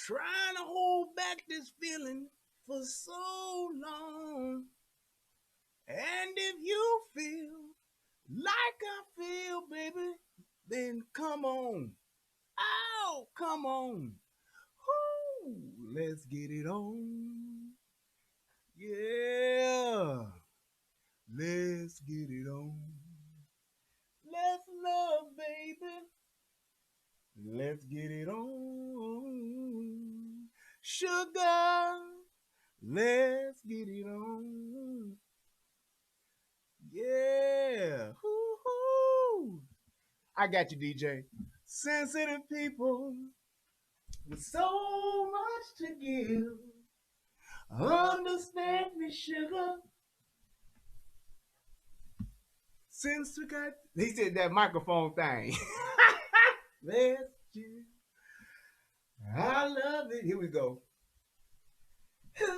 Trying to hold back this feeling for so long. And if you feel like I feel, baby, then come on. Oh, come on. Woo, let's get it on. Yeah. Let's get it on. Let's love, baby. Let's get it on. Sugar, let's get it on. Yeah. Woo-hoo. I got you, DJ. Sensitive people with so much to give. Understand me, sugar. Since we got, he said that microphone thing. Let's just, I love it. Here we go. There's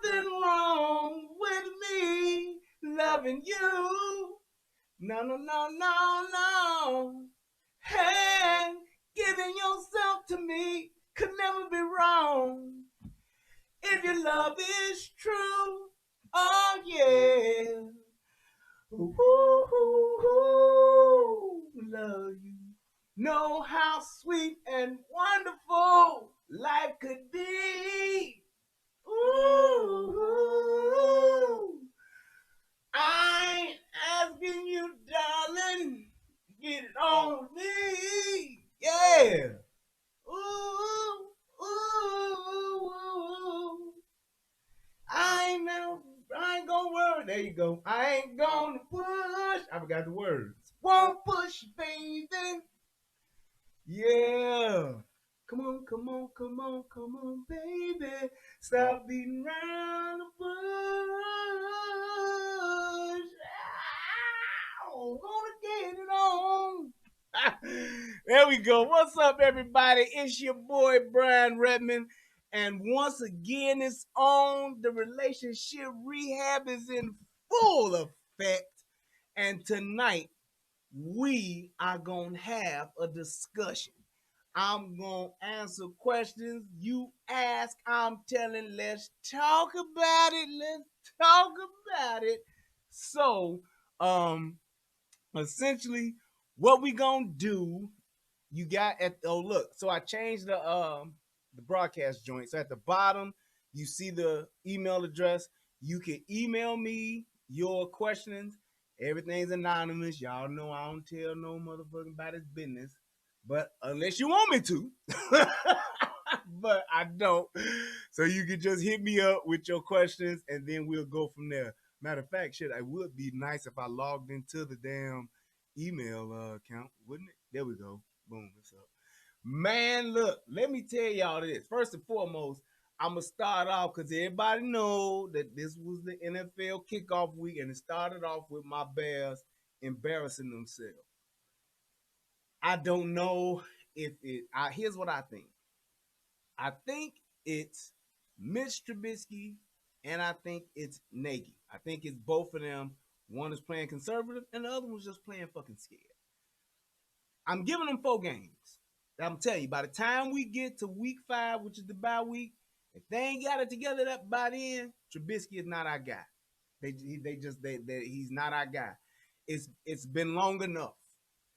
nothing wrong with me loving you. No, no, no, no, no. Hey, giving yourself to me could never be wrong. If your love is true, oh yeah. Ooh, ooh, ooh, love you. Know how sweet and wonderful life could be. Ooh, ooh. I ain't asking you, darling, get it on me. Yeah. Ooh, ooh, ooh. I ain't gonna worry. There you go. I ain't gonna push. I forgot the words. Won't push, baby. Yeah. Come on, come on, come on, come on, baby. Stop beating around the bush. Ow, gonna get it on. There we go. What's up, everybody? It's your boy, Brian Redmond. And once again, it's on. The relationship rehab is in full effect. And tonight, we are going to have a discussion. I'm going to answer questions you ask. I'm telling, let's talk about it. Let's talk about it. So, essentially, what we going to do, you got at, oh, look. So I changed the broadcast joint. So at the bottom, you see the email address. You can email me your questions. Everything's anonymous. Y'all know I don't tell no motherfucking about his business. But unless you want me to. But I don't. So you can just hit me up with your questions and then we'll go from there. Matter of fact, shit, it would be nice if I logged into the damn email account, wouldn't it? There we go. Boom, what's up? Man, look, let me tell y'all this. First and foremost, I'm going to start off because everybody know that this was the NFL kickoff week and it started off with my Bears embarrassing themselves. I don't know if here's what I think. I think it's Mitch Trubisky and I think it's Nagy. I think it's both of them. One is playing conservative and the other one's just playing fucking scared. I'm giving them 4 games. I'm telling you, by the time we get to week 5, which is the bye week, if they ain't got it together that by then, Trubisky is not our guy. He's not our guy. It's been long enough.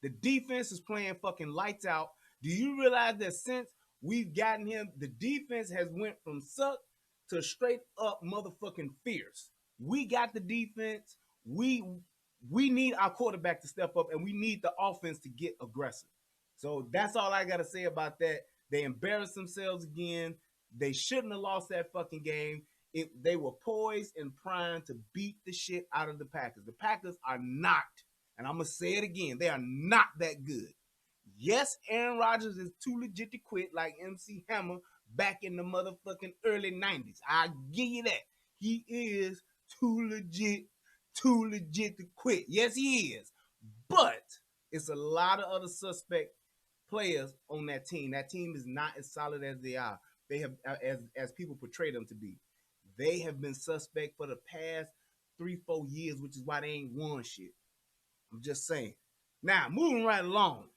The defense is playing fucking lights out. Do you realize that since we've gotten him, the defense has went from suck to straight up motherfucking fierce. We got the defense. We need our quarterback to step up, and we need the offense to get aggressive. So that's all I got to say about that. They embarrassed themselves again. They shouldn't have lost that fucking game. They were poised and primed to beat the shit out of the Packers. The Packers are not, and I'm going to say it again, they are not that good. Yes, Aaron Rodgers is too legit to quit like MC Hammer back in the motherfucking early 90s. I give you that. He is too legit to quit. Yes, he is. But it's a lot of other suspect players on that team. That team is not as solid as they are. They have, as people portray them to be. They have been suspect for the past 3-4 years, which is why they ain't won shit. I'm just saying. Now, moving right along.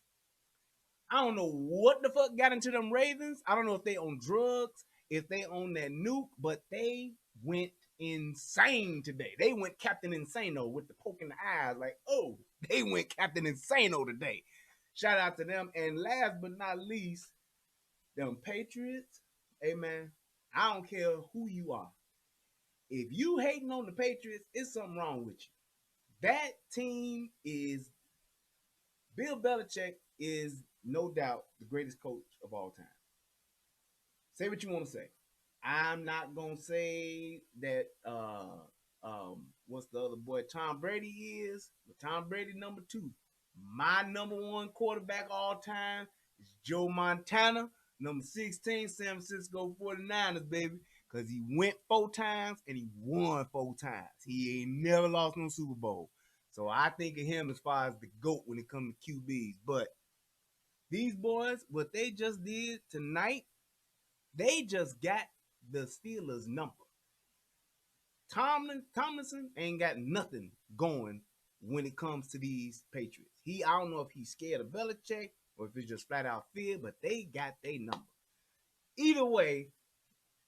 I don't know what the fuck got into them Ravens. I don't know if they on drugs, if they on that nuke, but they went insane today. They went Captain Insano with the poke in the eyes, like, oh, they went Captain Insano today. Shout out to them. And last but not least, them Patriots. Hey man, I don't care who you are. If you hating on the Patriots, it's something wrong with you. That team is Bill Belichick is no doubt the greatest coach of all time. Say what you want to say. I'm not gonna say that what's the other boy Tom Brady is, but Tom Brady number two. My number one quarterback all time is Joe Montana, number 16, San Francisco 49ers, baby. Cause he went 4 times and he won 4 times. He ain't never lost no Super Bowl. So I think of him as far as the GOAT when it comes to QBs. But these boys, what they just did tonight, they just got the Steelers number. Tomlinson ain't got nothing going when it comes to these Patriots. I don't know if he's scared of Belichick or if it's just flat out fear, but they got their number. Either way,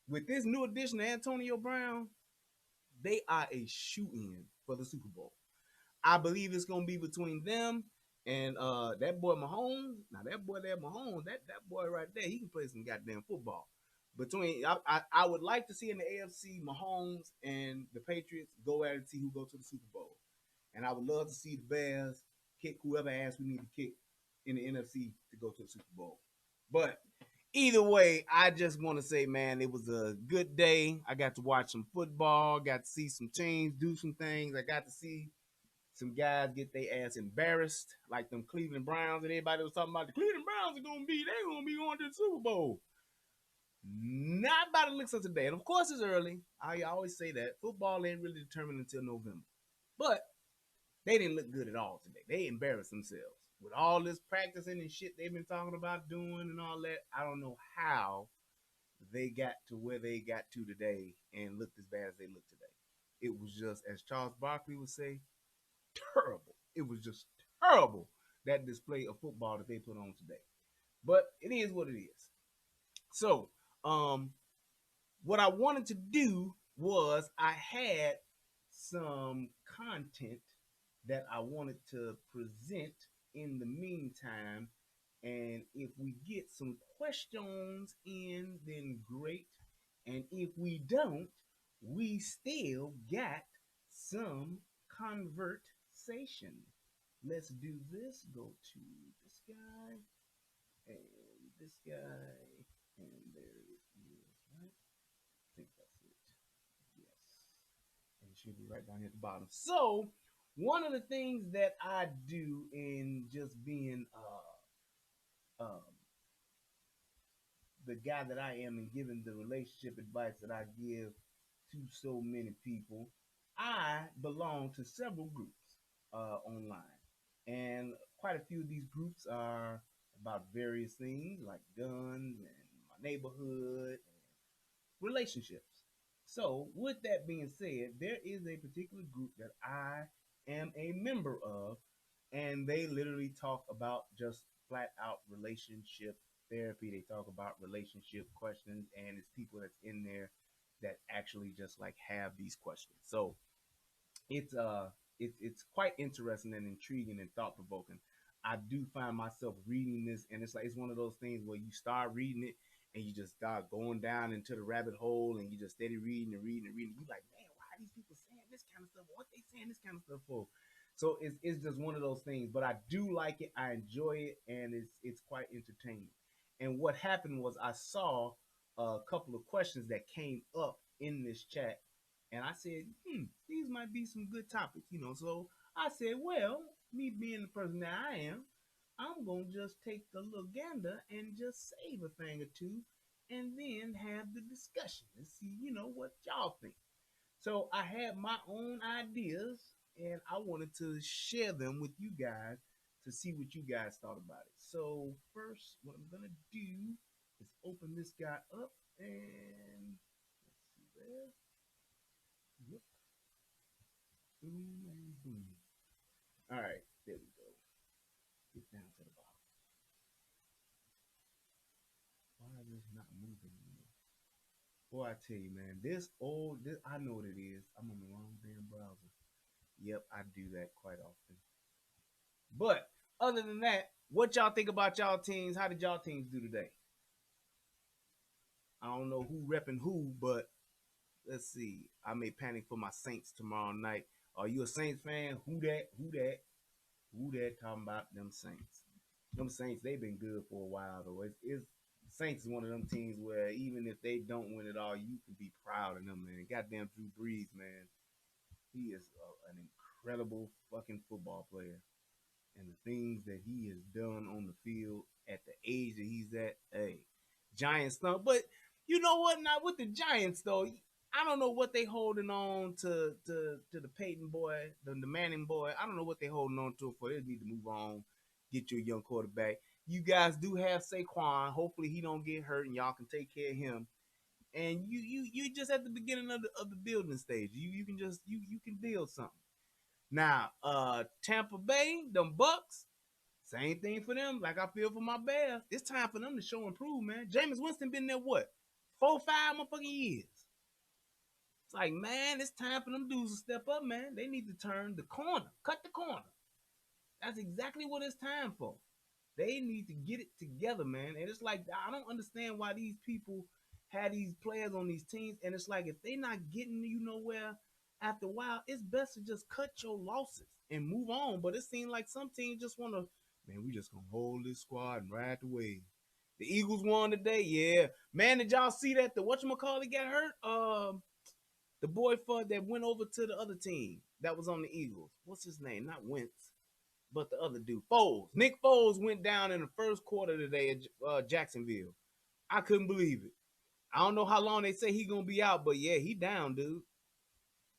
with this new addition of Antonio Brown, they are a shoe-in for the Super Bowl. I believe it's gonna be between them and that boy Mahomes. Now that boy there, Mahomes, that boy right there, he can play some goddamn football. I would like to see in the AFC Mahomes and the Patriots go at it and see who go to the Super Bowl. And I would love to see the Bears kick whoever ass we need to kick in the NFC to go to the Super Bowl. But either way, I just want to say, man, it was a good day. I got to watch some football, got to see some teams do some things. I got to see some guys get their ass embarrassed, like them Cleveland Browns, and everybody was talking about the Cleveland Browns are gonna be going to the Super Bowl. Not by the looks of today. And of course it's early. I always say that. Football ain't really determined until November. But they didn't look good at all today. They embarrassed themselves. With all this practicing and shit they've been talking about doing and all that, I don't know how they got to where they got to today and looked as bad as they look today. It was just, as Charles Barkley would say, terrible. It was just terrible, that display of football that they put on today. But it is what it is. So, what I wanted to do was I had some content that I wanted to present in the meantime. And if we get some questions in, then great. And if we don't, we still got some conversation. Let's do this. Go to this guy and this guy, and there it is, right? I think that's it. Yes. And it should be right down here at the bottom. So, one of the things that I do in just being the guy that I am and giving the relationship advice that I give to so many people, I belong to several groups online. And quite a few of these groups are about various things like guns and my neighborhood and relationships. So, with that being said, there is a particular group that I am a member of, and they literally talk about just flat out relationship therapy. They talk about relationship questions, and it's people that's in there that actually just like have these questions. So, it's quite interesting and intriguing and thought provoking. I do find myself reading this, and it's one of those things where you start reading it and you just start going down into the rabbit hole, and you just steady reading and reading and reading. You like, man, why are these people saying this kind of stuff? What they saying this kind of stuff for? So it's just one of those things. But I do like it. I enjoy it, and it's quite entertaining. And what happened was I saw a couple of questions that came up in this chat, and I said, these might be some good topics, you know. So I said, well, me being the person that I am, I'm going to just take a little gander and just save a thing or two and then have the discussion and see, you know, what y'all think. So I had my own ideas and I wanted to share them with you guys to see what you guys thought about it. So first, what I'm going to do is open this guy up and let's see there. Yep. Boom and boom. All right, there we go. Get down to the bottom. it's not moving anymore. Boy, I tell you, man, this I know what it is. I'm on the wrong damn browser. Yep, I do that quite often. But other than that, what y'all think about y'all teams? How did y'all teams do today? I don't know who repping who, but let's see. I may panic for my Saints tomorrow night. Are you a Saints fan? Who that? Who that? Who that talking about them Saints? Them Saints, they've been good for a while though. It's Saints is one of them teams where even if they don't win it all, you can be proud of them, man. Goddamn Drew Brees, man. He is an incredible fucking football player. And the things that he has done on the field at the age that he's at, hey, Giants stuff. But you know what? Not with the Giants though. I don't know what they holding on to the Peyton boy, the Manning boy. I don't know what they holding on to for. They need to move on, get you a young quarterback. You guys do have Saquon. Hopefully he don't get hurt and y'all can take care of him. And you just at the beginning of the building stage. You can just you can build something. Now, Tampa Bay, them Bucks, same thing for them. Like I feel for my Bears. It's time for them to show and prove, man. Jameis Winston been there what? 4, 5 motherfucking years. It's like, man, it's time for them dudes to step up, man. They need to turn the corner, cut the corner. That's exactly what it's time for. They need to get it together, man. And it's like I don't understand why these people have these players on these teams. And it's like if they not getting you nowhere after a while, it's best to just cut your losses and move on. But it seems like some teams just want to, man, we just gonna hold this squad and ride the wave. The Eagles won today, yeah. Man, did y'all see that the whatchamacallit got hurt? The boy for that went over to the other team that was on the Eagles. What's his name? Not Wentz, but the other dude, Foles. Nick Foles went down in the first quarter today at Jacksonville. I couldn't believe it. I don't know how long they say he gonna be out, but yeah, he down, dude.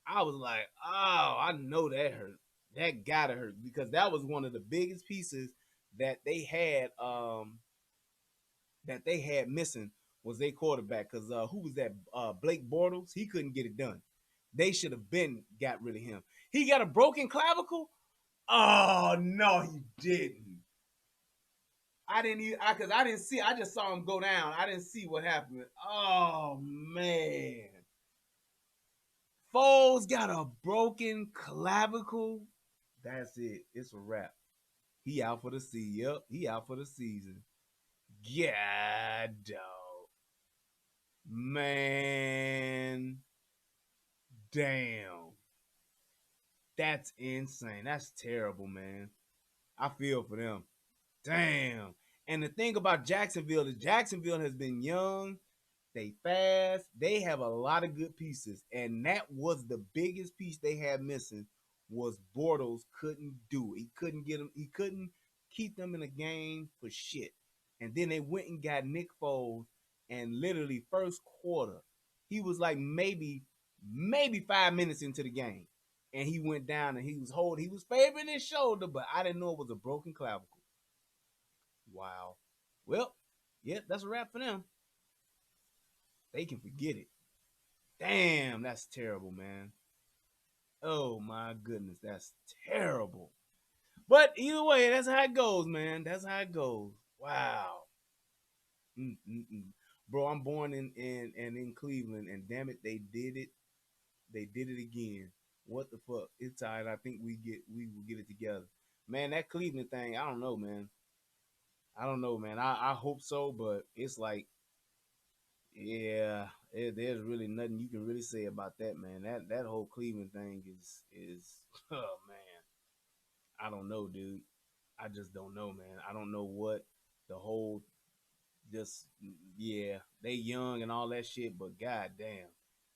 I was like, oh, I know that hurt. That gotta hurt because that was one of the biggest pieces that they had missing was their quarterback. Because who was that? Blake Bortles. He couldn't get it done. They should have been got rid of him. He got a broken clavicle. Oh no, he didn't. I didn't even because I didn't see. I just saw him go down. I didn't see what happened. Oh man, Foles got a broken clavicle. That's it. It's a wrap. He out for the season. Yep, he out for the season. God, dog. Man, damn. That's insane. That's terrible, man. I feel for them. Damn. And the thing about Jacksonville is Jacksonville has been young. They fast. They have a lot of good pieces. And that was the biggest piece they had missing was Bortles couldn't do it. He couldn't get them. He couldn't keep them in a game for shit. And then they went and got Nick Foles. And literally first quarter, he was like maybe 5 minutes into the game. And he went down and he was favoring his shoulder, but I didn't know it was a broken clavicle. Wow. Well, yeah, that's a wrap for them. They can forget it. Damn, that's terrible, man. Oh my goodness, that's terrible. But either way, that's how it goes, man. That's how it goes. Wow. Mm-mm-mm. Bro, I'm born in Cleveland, and damn it, they did it. They did it again. What the fuck? It's tired. I think we will get it together. Man, that Cleveland thing, I don't know, man. I don't know, man. I hope so, but it's like, yeah, there's really nothing you can really say about that, man. That whole Cleveland thing is oh man, I don't know, dude. I just don't know, man. I don't know what the whole just yeah, they young and all that shit, but goddamn,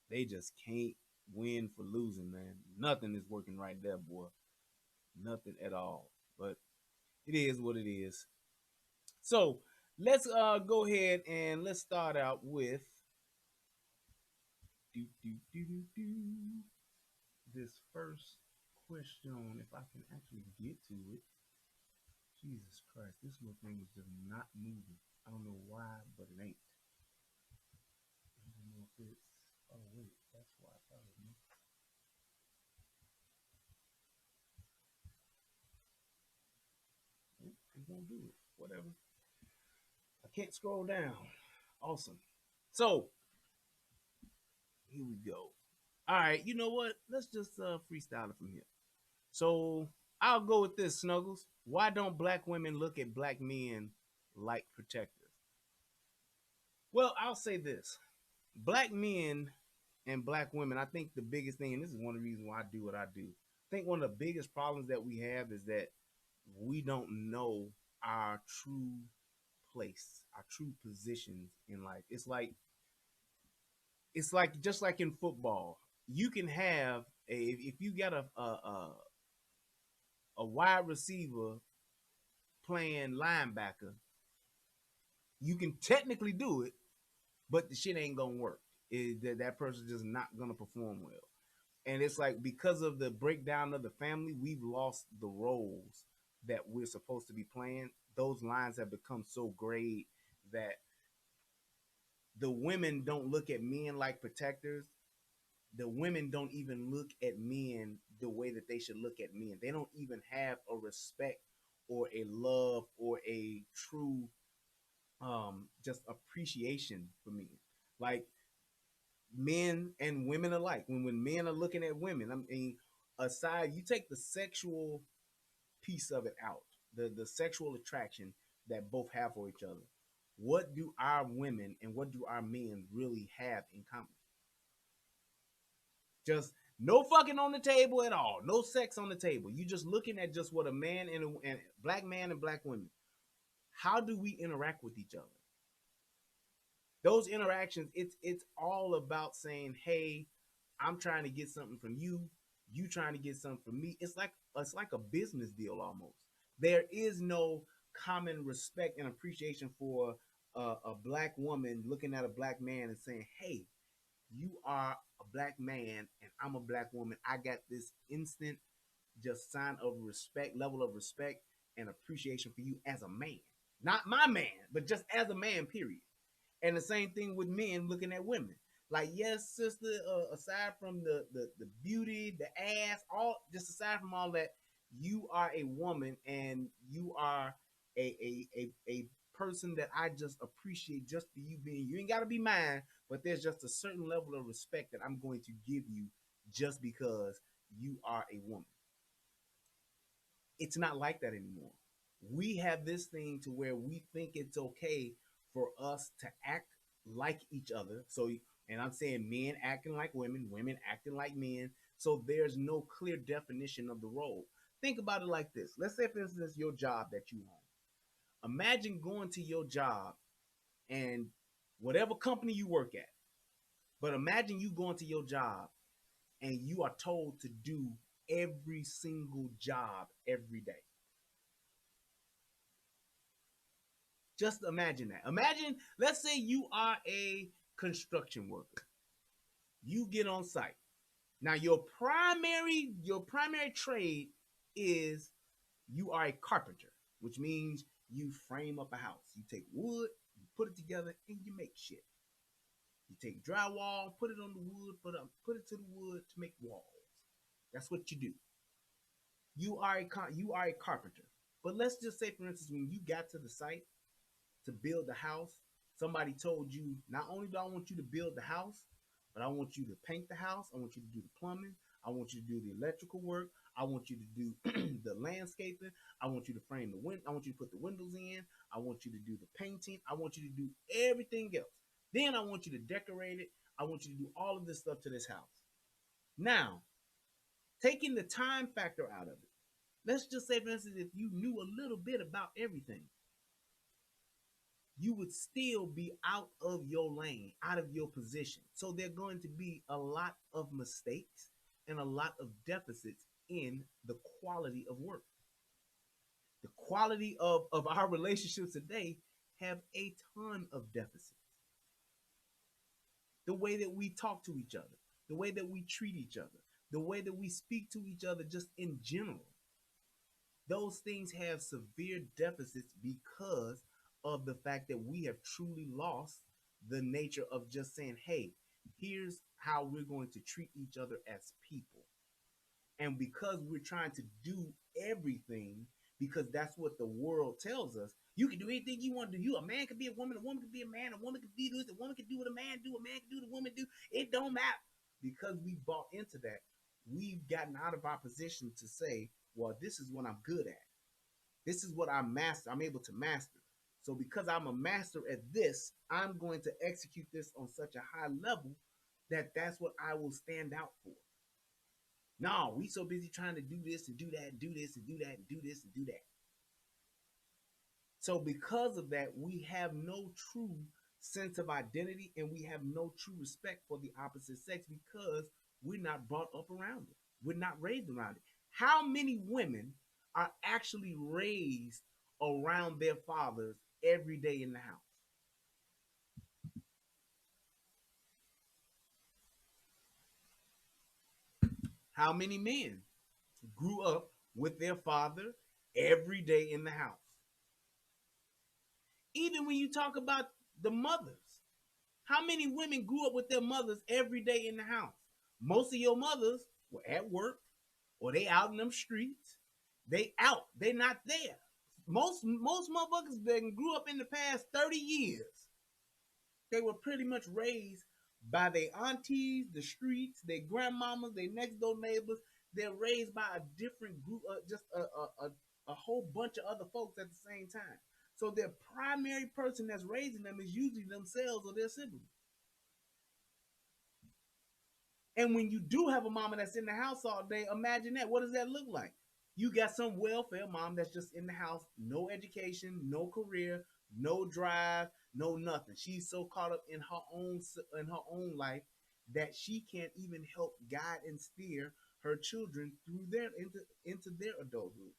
they just can't win for losing, man. Nothing is working right there, boy. Nothing at all. But it is what it is. So let's go ahead and let's start out with do, do, do, do, do, this first question. If I can actually get to it. Jesus Christ, this little thing is just not moving. I don't know why, but it ain't. I don't know if it's. Oh wait, that's why I thought it was. It won't do it. Whatever. I can't scroll down. Awesome. So here we go. All right, you know what? Let's just freestyle it from here. So I'll go with this, Snuggles. Why don't black women look at black men like protectors? Well, I'll say this. Black men and black women, I think the biggest thing, and this is one of the reasons why I do what I do. I think one of the biggest problems that we have is that we don't know our true place, our true positions in life. It's like just like in football. You can have if you got a wide receiver playing linebacker, you can technically do it, but the shit ain't gonna work. That person's just not gonna perform well. And it's like because of the breakdown of the family, we've lost the roles that we're supposed to be playing. Those lines have become so grayed that the women don't look at men like protectors. The women don't even look at men the way that they should look at men. They don't even have a respect or a love or a true just appreciation for men. Like men and women alike. When men are looking at women, I mean, aside you take the sexual piece of it out, the sexual attraction that both have for each other. What do our women and what do our men really have in common? Just no fucking on the table at all. No sex on the table. You just looking at just what a man and black man and black women. How do we interact with each other? Those interactions, it's all about saying, hey, I'm trying to get something from you, you trying to get something from me. It's like a business deal almost. There is no common respect and appreciation for a black woman looking at a black man and saying, hey, you are a black man and I'm a black woman. I got this instant just sign of respect, level of respect and appreciation for you as a man. Not my man, but just as a man, period. And the same thing with men looking at women. Like, yes, sister, aside from the beauty, the ass, all just aside from all that, you are a woman and you are a person that I just appreciate just for you being. You ain't got to be mine, but there's just a certain level of respect that I'm going to give you just because you are a woman. It's not like that anymore. We have this thing to where we think it's okay for us to act like each other. So, and I'm saying men acting like women, women acting like men. So there's no clear definition of the role. Think about it like this. Let's say, for instance, your job that you own. Imagine going to your job and whatever company you work at, but imagine you going to your job and you are told to do every single job every day. Just imagine that. Imagine, let's say you are a construction worker. You get on site. Now your primary trade is you are a carpenter, which means you frame up a house. You take wood, you put it together, and you make shit. You take drywall, put it on the wood, put it to the wood to make walls. That's what you do. You are a carpenter. But let's just say, for instance, when you got to the site, to build the house, somebody told you, not only do I want you to build the house, but I want you to paint the house. I want you to do the plumbing. I want you to do the electrical work. I want you to do the landscaping. I want you to frame the wind. I want you to put the windows in. I want you to do the painting. I want you to do everything else. Then I want you to decorate it. I want you to do all of this stuff to this house. Now, taking the time factor out of it, let's just say, for instance, if you knew a little bit about everything, you would still be out of your lane, out of your position. So there are going to be a lot of mistakes and a lot of deficits in the quality of work. The quality of our relationships today have a ton of deficits. The way that we talk to each other, the way that we treat each other, the way that we speak to each other just in general. Those things have severe deficits because of the fact that we have truly lost the nature of just saying, hey, here's how we're going to treat each other as people. And because we're trying to do everything, because that's what the world tells us. You can do anything you want to do. You a man can be a woman can be a man, a woman can be this, a woman can do what a man do, a man can do what a woman do. It don't matter. Because we bought into that, we've gotten out of our position to say, well, this is what I'm good at. This is what I'm able to master. So because I'm a master at this, I'm going to execute this on such a high level that that's what I will stand out for. No, we so busy trying to do this and do that, do this and do that, and do this and do that. So because of that, we have no true sense of identity and we have no true respect for the opposite sex because we're not brought up around it. We're not raised around it. How many women are actually raised around their fathers every day in the house? How many men grew up with their father every day in the house? Even when you talk about the mothers, how many women grew up with their mothers every day in the house? Most of your mothers were at work or they out in them streets. They out. They not there. Most motherfuckers that grew up in the past 30 years, they were pretty much raised by their aunties, the streets, their grandmamas, their next door neighbors. They're raised by a different group, just a whole bunch of other folks at the same time. So their primary person that's raising them is usually themselves or their siblings. And when you do have a mama that's in the house all day, imagine that. What does that look like? You got some welfare mom that's just in the house, no education, no career, no drive, no nothing. She's so caught up in her own life that she can't even help guide and steer her children through their into their adulthood.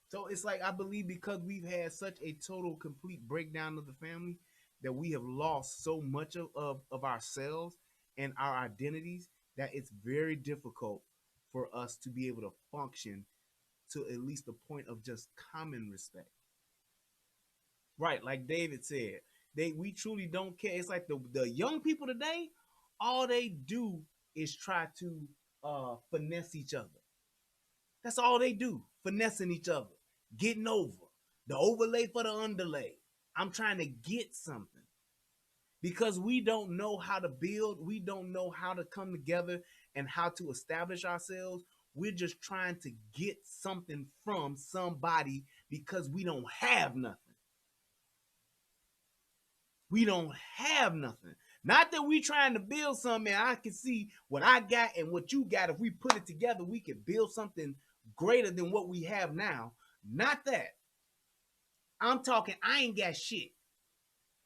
So it's like I believe because we've had such a total complete breakdown of the family that we have lost so much of ourselves and our identities that it's very difficult for us to be able to function to at least the point of just common respect. Right, like David said, we truly don't care. It's like the young people today, all they do is try to finesse each other. That's all they do, finessing each other, getting over. The overlay for the underlay. I'm trying to get something. Because we don't know how to build, we don't know how to come together and how to establish ourselves. We're just trying to get something from somebody because we don't have nothing. We don't have nothing. Not that we trying to build something. I can see what I got and what you got. If we put it together, we can build something greater than what we have now. Not that. I'm talking, I ain't got shit.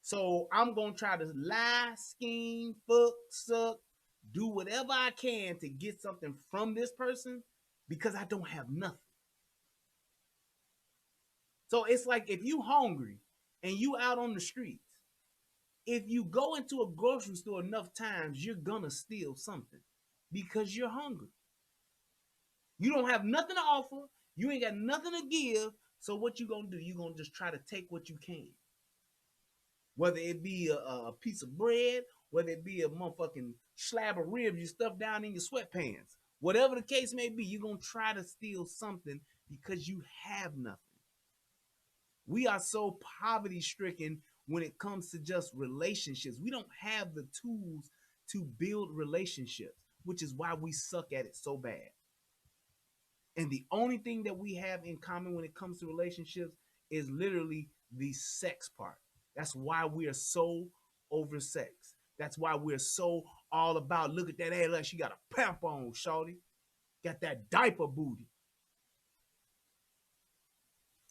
So I'm gonna try to lie, scheme, fuck, suck, do whatever I can to get something from this person because I don't have nothing. So it's like if you hungry and you out on the streets, if you go into a grocery store enough times, you're gonna steal something because you're hungry. You don't have nothing to offer. You ain't got nothing to give. So what you gonna do? You gonna just try to take what you can. Whether it be a piece of bread, whether it be a motherfucking slab of ribs you stuff down in your sweatpants. Whatever the case may be, you're gonna try to steal something because you have nothing. We are so poverty stricken when it comes to just relationships. We don't have the tools to build relationships, which is why we suck at it so bad. And the only thing that we have in common when it comes to relationships is literally the sex part. That's why we are so oversexed. That's why we're so all about look at that ass like she got a pamper on, shorty. Got that diaper booty.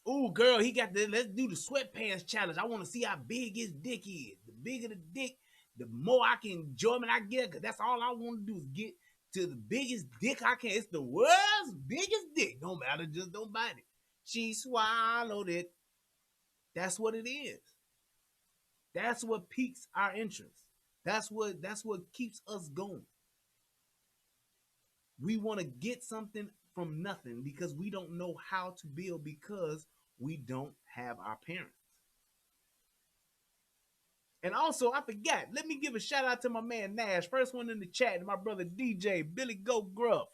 Ooh, girl, he got the let's do the sweatpants challenge. I want to see how big his dick is. The bigger the dick, the more I can enjoyment I get, because that's all I want to do is get to the biggest dick I can. It's the world's biggest dick. Don't matter, just don't bite it. She swallowed it. That's what it is. That's what piques our interest. That's what keeps us going. We want to get something from nothing because we don't know how to build because we don't have our parents. And also, I forgot. Let me give a shout out to my man Nash. First one in the chat, and my brother DJ Billy Go Gruff.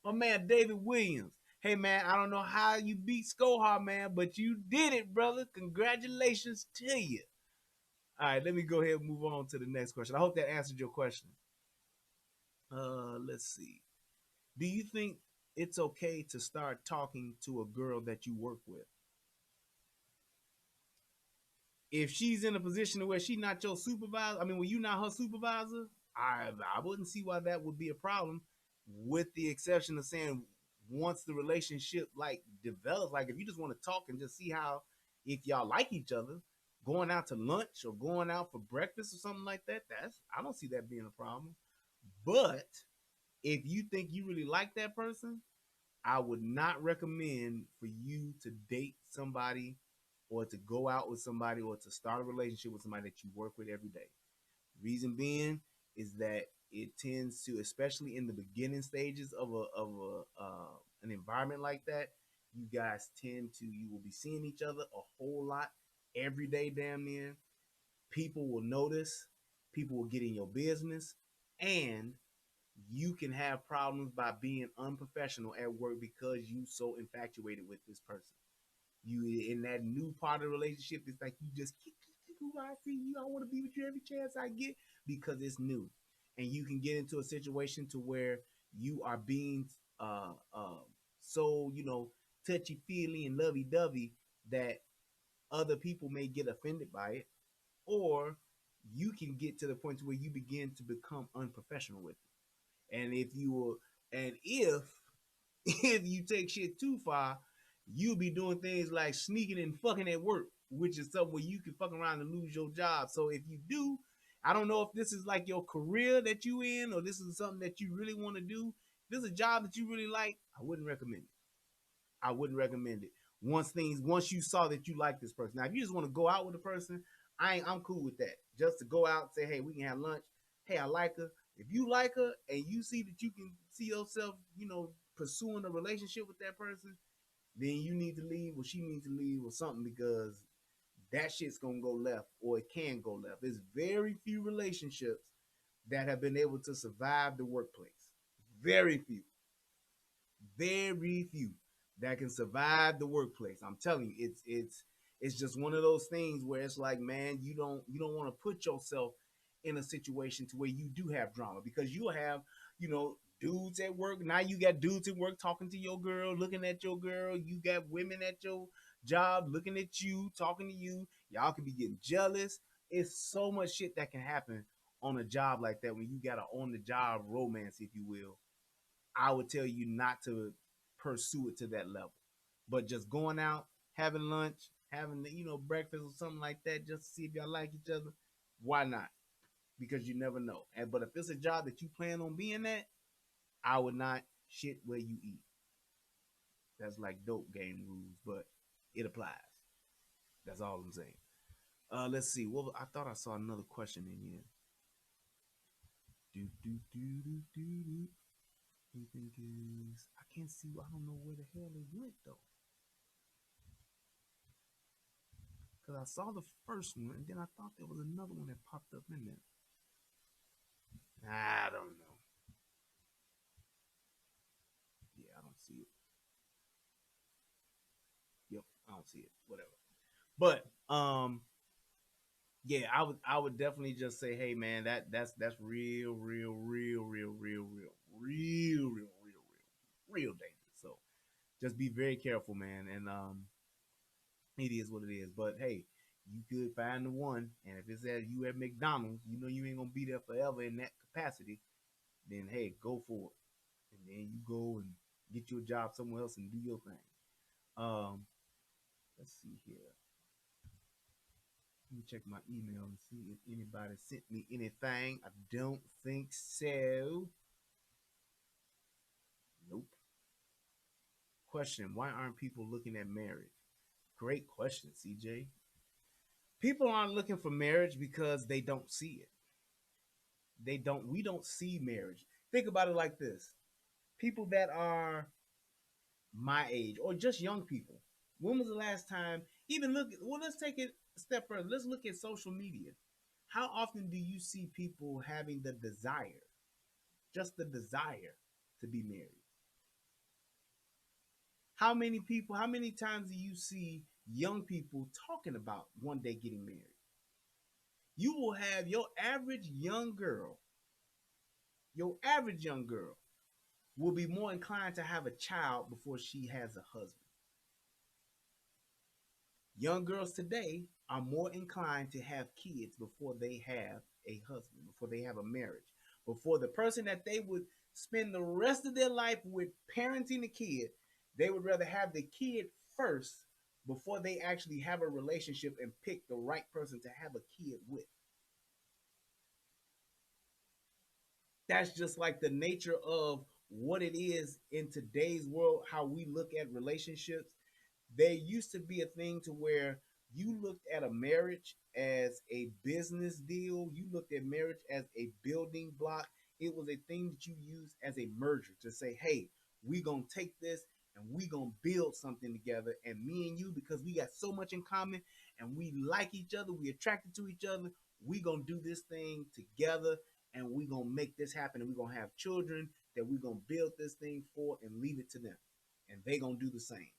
My man David Williams. Hey man, I don't know how you beat Skohar, man, but you did it, brother. Congratulations to you. All right, let me go ahead and move on to the next question. I hope that answered your question. Let's see. Do you think it's okay to start talking to a girl that you work with? If she's in a position where she's not your supervisor, I mean, when you're not her supervisor, I wouldn't see why that would be a problem, with the exception of saying once the relationship like develops, like if you just want to talk and just see how if y'all like each other, going out to lunch or going out for breakfast or something like that, that's I don't see that being a problem. But if you think you really like that person, I would not recommend for you to date somebody or to go out with somebody or to start a relationship with somebody that you work with every day. Reason being is that it tends to, especially in the beginning stages of an environment like that, you guys tend to you will be seeing each other a whole lot every day, damn near. People will notice, people will get in your business, and you can have problems by being unprofessional at work because you so infatuated with this person. You in that new part of the relationship, it's like you just keep I see you. I want to be with you every chance I get because it's new, and you can get into a situation to where you are being so touchy feely and lovey dovey that other people may get offended by it, or you can get to the point where you begin to become unprofessional with it. And if you will, and if you take shit too far, you'll be doing things like sneaking and fucking at work, which is something where you can fuck around and lose your job. So if you do, I don't know if this is like your career that you in or this is something that you really want to do. If this is a job that you really like, I wouldn't recommend it. I wouldn't recommend it. Once you saw that you like this person. Now, if you just want to go out with a person, I'm cool with that. Just to go out and say, hey, we can have lunch. Hey, I like her. If you like her and you see that you can see yourself, pursuing a relationship with that person, then you need to leave or she needs to leave or something because that shit's gonna go left or it can go left. There's very few relationships that have been able to survive the workplace. Very few, very few that can survive the workplace. I'm telling you, it's just one of those things where it's like, man, you don't want to put yourself in a situation to where you do have drama because you'll have, dudes at work. Now you got dudes at work talking to your girl, looking at your girl. You got women at your job looking at you, talking to you. Y'all can be getting jealous. It's so much shit that can happen on a job like that when you got an on the job romance, if you will. I would tell you not to pursue it to that level. But just going out, having lunch, having breakfast or something like that, just to see if y'all like each other, why not? Because you never know. But if it's a job that you plan on being at, I would not shit where you eat. That's like dope game rules, but it applies. That's all I'm saying. Let's see. Well, I thought I saw another question in here. Do do do do do do. You think is I can't see. I don't know where the hell it went though. Because I saw the first one and then I thought there was another one that popped up in there. I don't know. Yeah, I don't see it. Yep, I don't see it. Whatever. But yeah, I would definitely just say, hey man, that's real, real, real, real, real, real, real, real, real, real dangerous. So just be very careful, man. And it is what it is. But hey, you could find the one, and if it's at you at McDonald's, you ain't gonna be there forever in that capacity. Then hey, go for it, and then you go and get your job somewhere else and do your thing. Um, let's see here. Let me check my email and see if anybody sent me anything. I don't think so. Nope. Question: why aren't people looking at marriage? Great question, CJ. People aren't looking for marriage because they don't see it. We don't see marriage. Think about it like this. People that are my age or just young people. When was the last time even let's take it a step further. Let's look at social media. How often do you see people having the desire, just the desire to be married? How many people, how many times do you see young people talking about one day getting married? You will have your average young girl will be more inclined to have a child before she has a husband. Young girls today are more inclined to have kids before they have a husband, before they have a marriage, before the person that they would spend the rest of their life with parenting the kid, they would rather have the kid first before they actually have a relationship and pick the right person to have a kid with. That's just like the nature of what it is in today's world, how we look at relationships. There used to be a thing to where you looked at a marriage as a business deal. You looked at marriage as a building block. It was a thing that you used as a merger to say, hey, we gonna take this and we gonna build something together. And me and you, because we got so much in common and we like each other, we attracted to each other, we gonna do this thing together and we gonna make this happen. And we gonna have children that we gonna build this thing for and leave it to them. And they gonna do the same.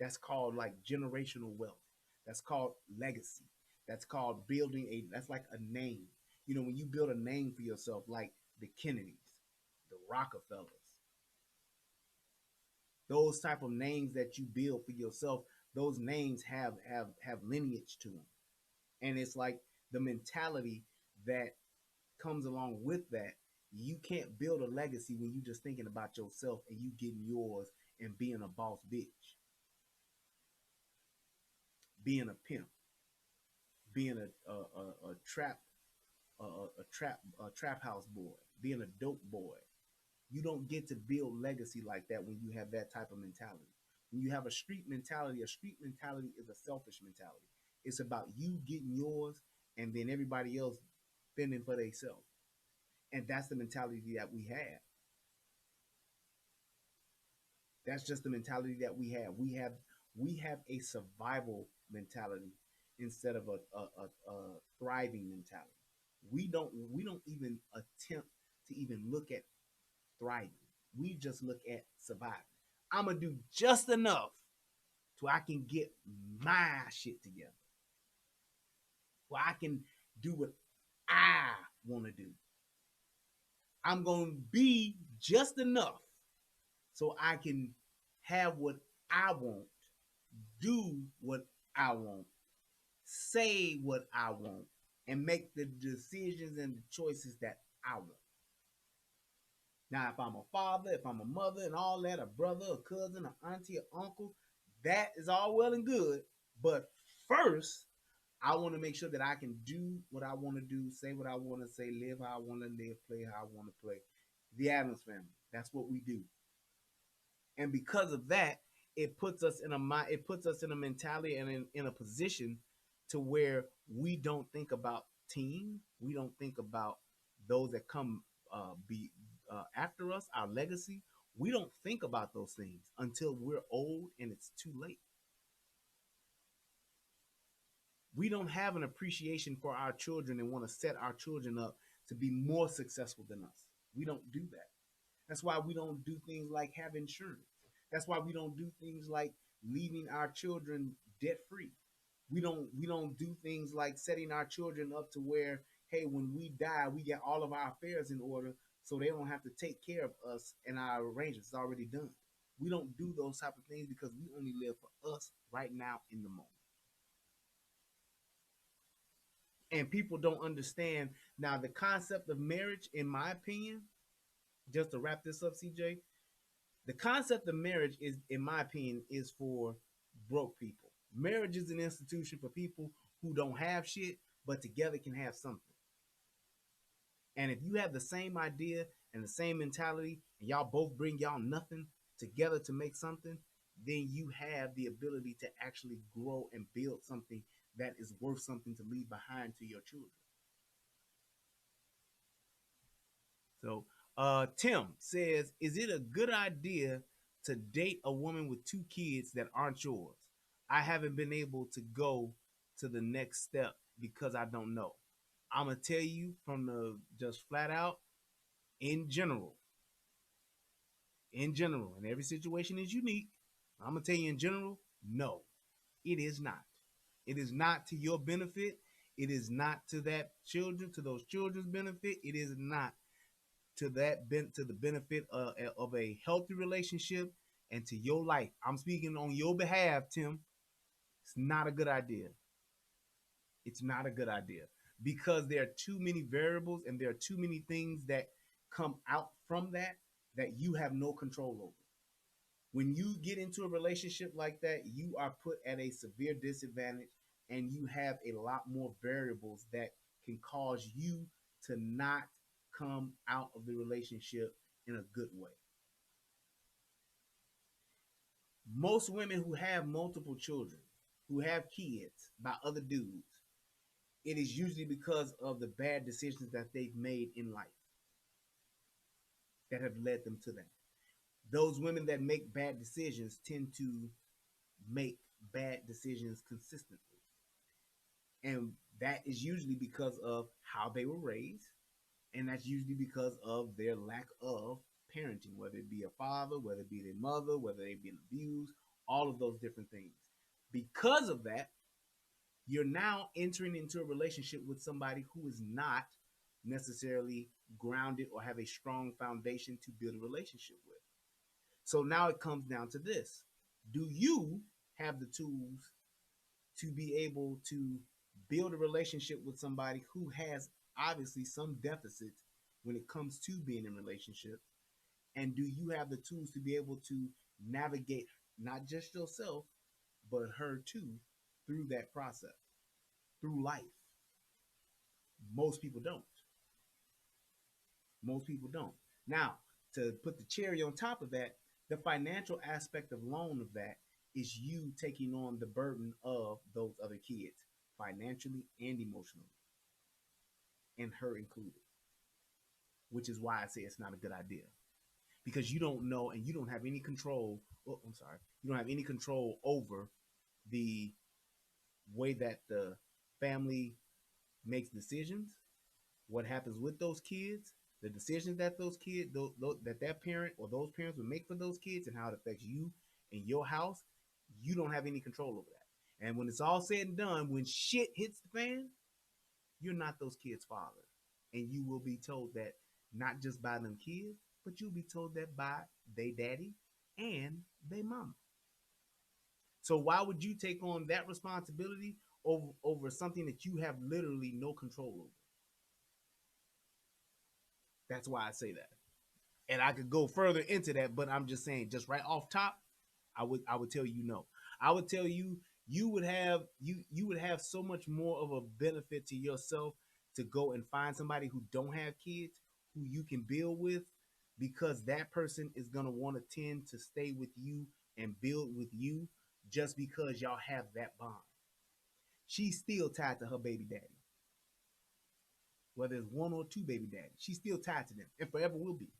That's called like generational wealth. That's called legacy. That's called building that's like a name. You know, when you build a name for yourself, like the Kennedys, the Rockefellers, those type of names that you build for yourself, those names have lineage to them. And it's like the mentality that comes along with that. You can't build a legacy when you just thinking about yourself and you getting yours and being a boss bitch, being a pimp, being a trap a trap house boy, being a dope boy. You don't get to build legacy like that when you have that type of mentality. When you have a street mentality is a selfish mentality. It's about you getting yours and then everybody else fending for themselves. And that's the mentality that we have. That's just the mentality that we have. We have a survival mentality instead of a thriving mentality. We don't even attempt to even look at thriving. We just look at surviving. I'm gonna do just enough so I can get my shit together. Where I can do what I want to do. I'm gonna be just enough so I can have what I want, do what I want, say what I want, and make the decisions and the choices that I want. Now, if I'm a father, if I'm a mother, and all that, a brother, a cousin, an auntie, an uncle, that is all well and good. But first, I want to make sure that I can do what I want to do, say what I want to say, live how I want to live, play how I want to play. The Adams family. That's what we do. And because of that, it puts us in a mentality and in a position to where we don't think about team, we don't think about those that come be after us, our legacy. We don't think about those things until we're old and it's too late. We don't have an appreciation for our children and want to set our children up to be more successful than us. We don't do that. That's why we don't do things like have insurance. That's why we don't do things like leaving our children debt free. We don't do things like setting our children up to where, hey, when we die, we get all of our affairs in order so they don't have to take care of us and our arrangements. It's already done. We don't do those type of things because we only live for us right now in the moment. And people don't understand now the concept of marriage, in my opinion, just to wrap this up, CJ, the concept of marriage is, in my opinion, is for broke people. Marriage is an institution for people who don't have shit, but together can have something. And if you have the same idea and the same mentality, and y'all both bring y'all nothing together to make something, then you have the ability to actually grow and build something that is worth something to leave behind to your children. So, Tim says, is it a good idea to date a woman with two kids that aren't yours? I haven't been able to go to the next step because I don't know. I'm gonna tell you from the just flat out in general, In general, and every situation is unique. I'm gonna tell you in general, no, it is not. It is not to your benefit. It is not to those children's benefit. It is not to the benefit of a healthy relationship and to your life. I'm speaking on your behalf, Tim. It's not a good idea. It's not a good idea because there are too many variables and there are too many things that come out from that you have no control over. When you get into a relationship like that, you are put at a severe disadvantage and you have a lot more variables that can cause you to not come out of the relationship in a good way. Most women who have multiple children, who have kids by other dudes, it is usually because of the bad decisions that they've made in life that have led them to that. Those women that make bad decisions tend to make bad decisions consistently. And that is usually because of how they were raised. And that's usually because of their lack of parenting, whether it be a father, whether it be their mother, whether they've been abused, all of those different things. Because of that, you're now entering into a relationship with somebody who is not necessarily grounded or have a strong foundation to build a relationship with. So now it comes down to this. Do you have the tools to be able to build a relationship with somebody who has obviously some deficits when it comes to being in relationships? And do you have the tools to be able to navigate not just yourself, but her too through that process, through life? Most people don't. Most people don't. Now, to put the cherry on top of that, the financial aspect of loan of that is you taking on the burden of those other kids financially and emotionally, and her included, which is why I say it's not a good idea because you don't know and you don't have any control. Oh, I'm sorry. You don't have any control over the way that the family makes decisions, what happens with those kids, the decisions that those kids, that parent or those parents would make for those kids, and how it affects you and your house. You don't have any control over that. And when it's all said and done, when shit hits the fan, you're not those kids' father, and you will be told that not just by them kids, but you'll be told that by they daddy and they mama. So why would you take on that responsibility over something that you have literally no control over? That's why I say that. And I could go further into that, but I'm just saying, just right off top, I would tell you no. I would tell you you would have so much more of a benefit to yourself to go and find somebody who don't have kids who you can build with, because that person is gonna want to tend to stay with you and build with you just because y'all have that bond. She's still tied to her baby daddy, whether it's one or two baby daddies. She's still tied to them and forever will be.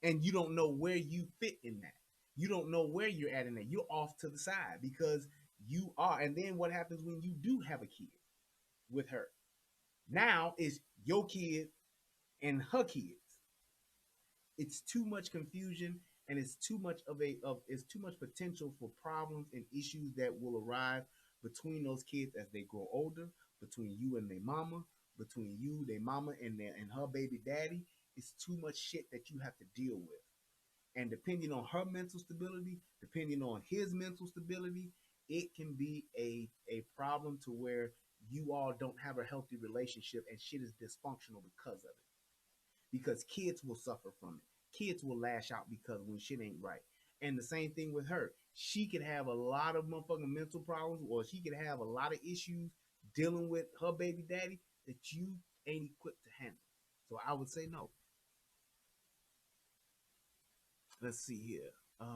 And you don't know where you fit in that. You don't know where you're at in that. You're off to the side because you are. And then what happens when you do have a kid with her? Now it's your kid and her kids. It's too much confusion, and it's too much it's too much potential for problems and issues that will arise between those kids as they grow older, between you and their mama, between you, their mama, and her baby daddy. It's too much shit that you have to deal with. And depending on her mental stability, depending on his mental stability, it can be a problem to where you all don't have a healthy relationship and shit is dysfunctional because of it. Because kids will suffer from it. Kids will lash out because when shit ain't right. And the same thing with her. She could have a lot of motherfucking mental problems, or she could have a lot of issues dealing with her baby daddy that you ain't equipped to handle. So I would say no. Let's see here. Do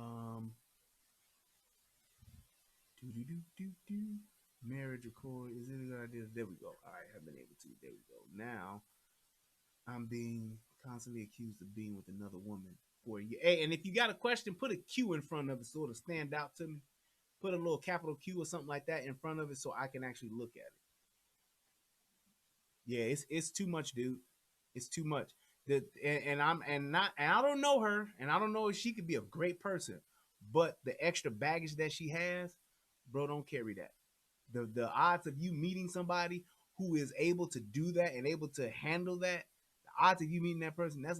do do do do. Marriage accord. Is it a good idea? There we go. All right, I've been able to. There we go. Now I'm being constantly accused of being with another woman for a year. Hey, and if you got a question, put a Q in front of it so it'll stand out to me. Put a little capital Q or something like that in front of it so I can actually look at it. Yeah, it's too much, dude. It's too much. And I don't know her, and I don't know if she could be a great person, but the extra baggage that she has, bro, don't carry that. The odds of you meeting somebody who is able to do that and able to handle that, the odds of you meeting that person, that's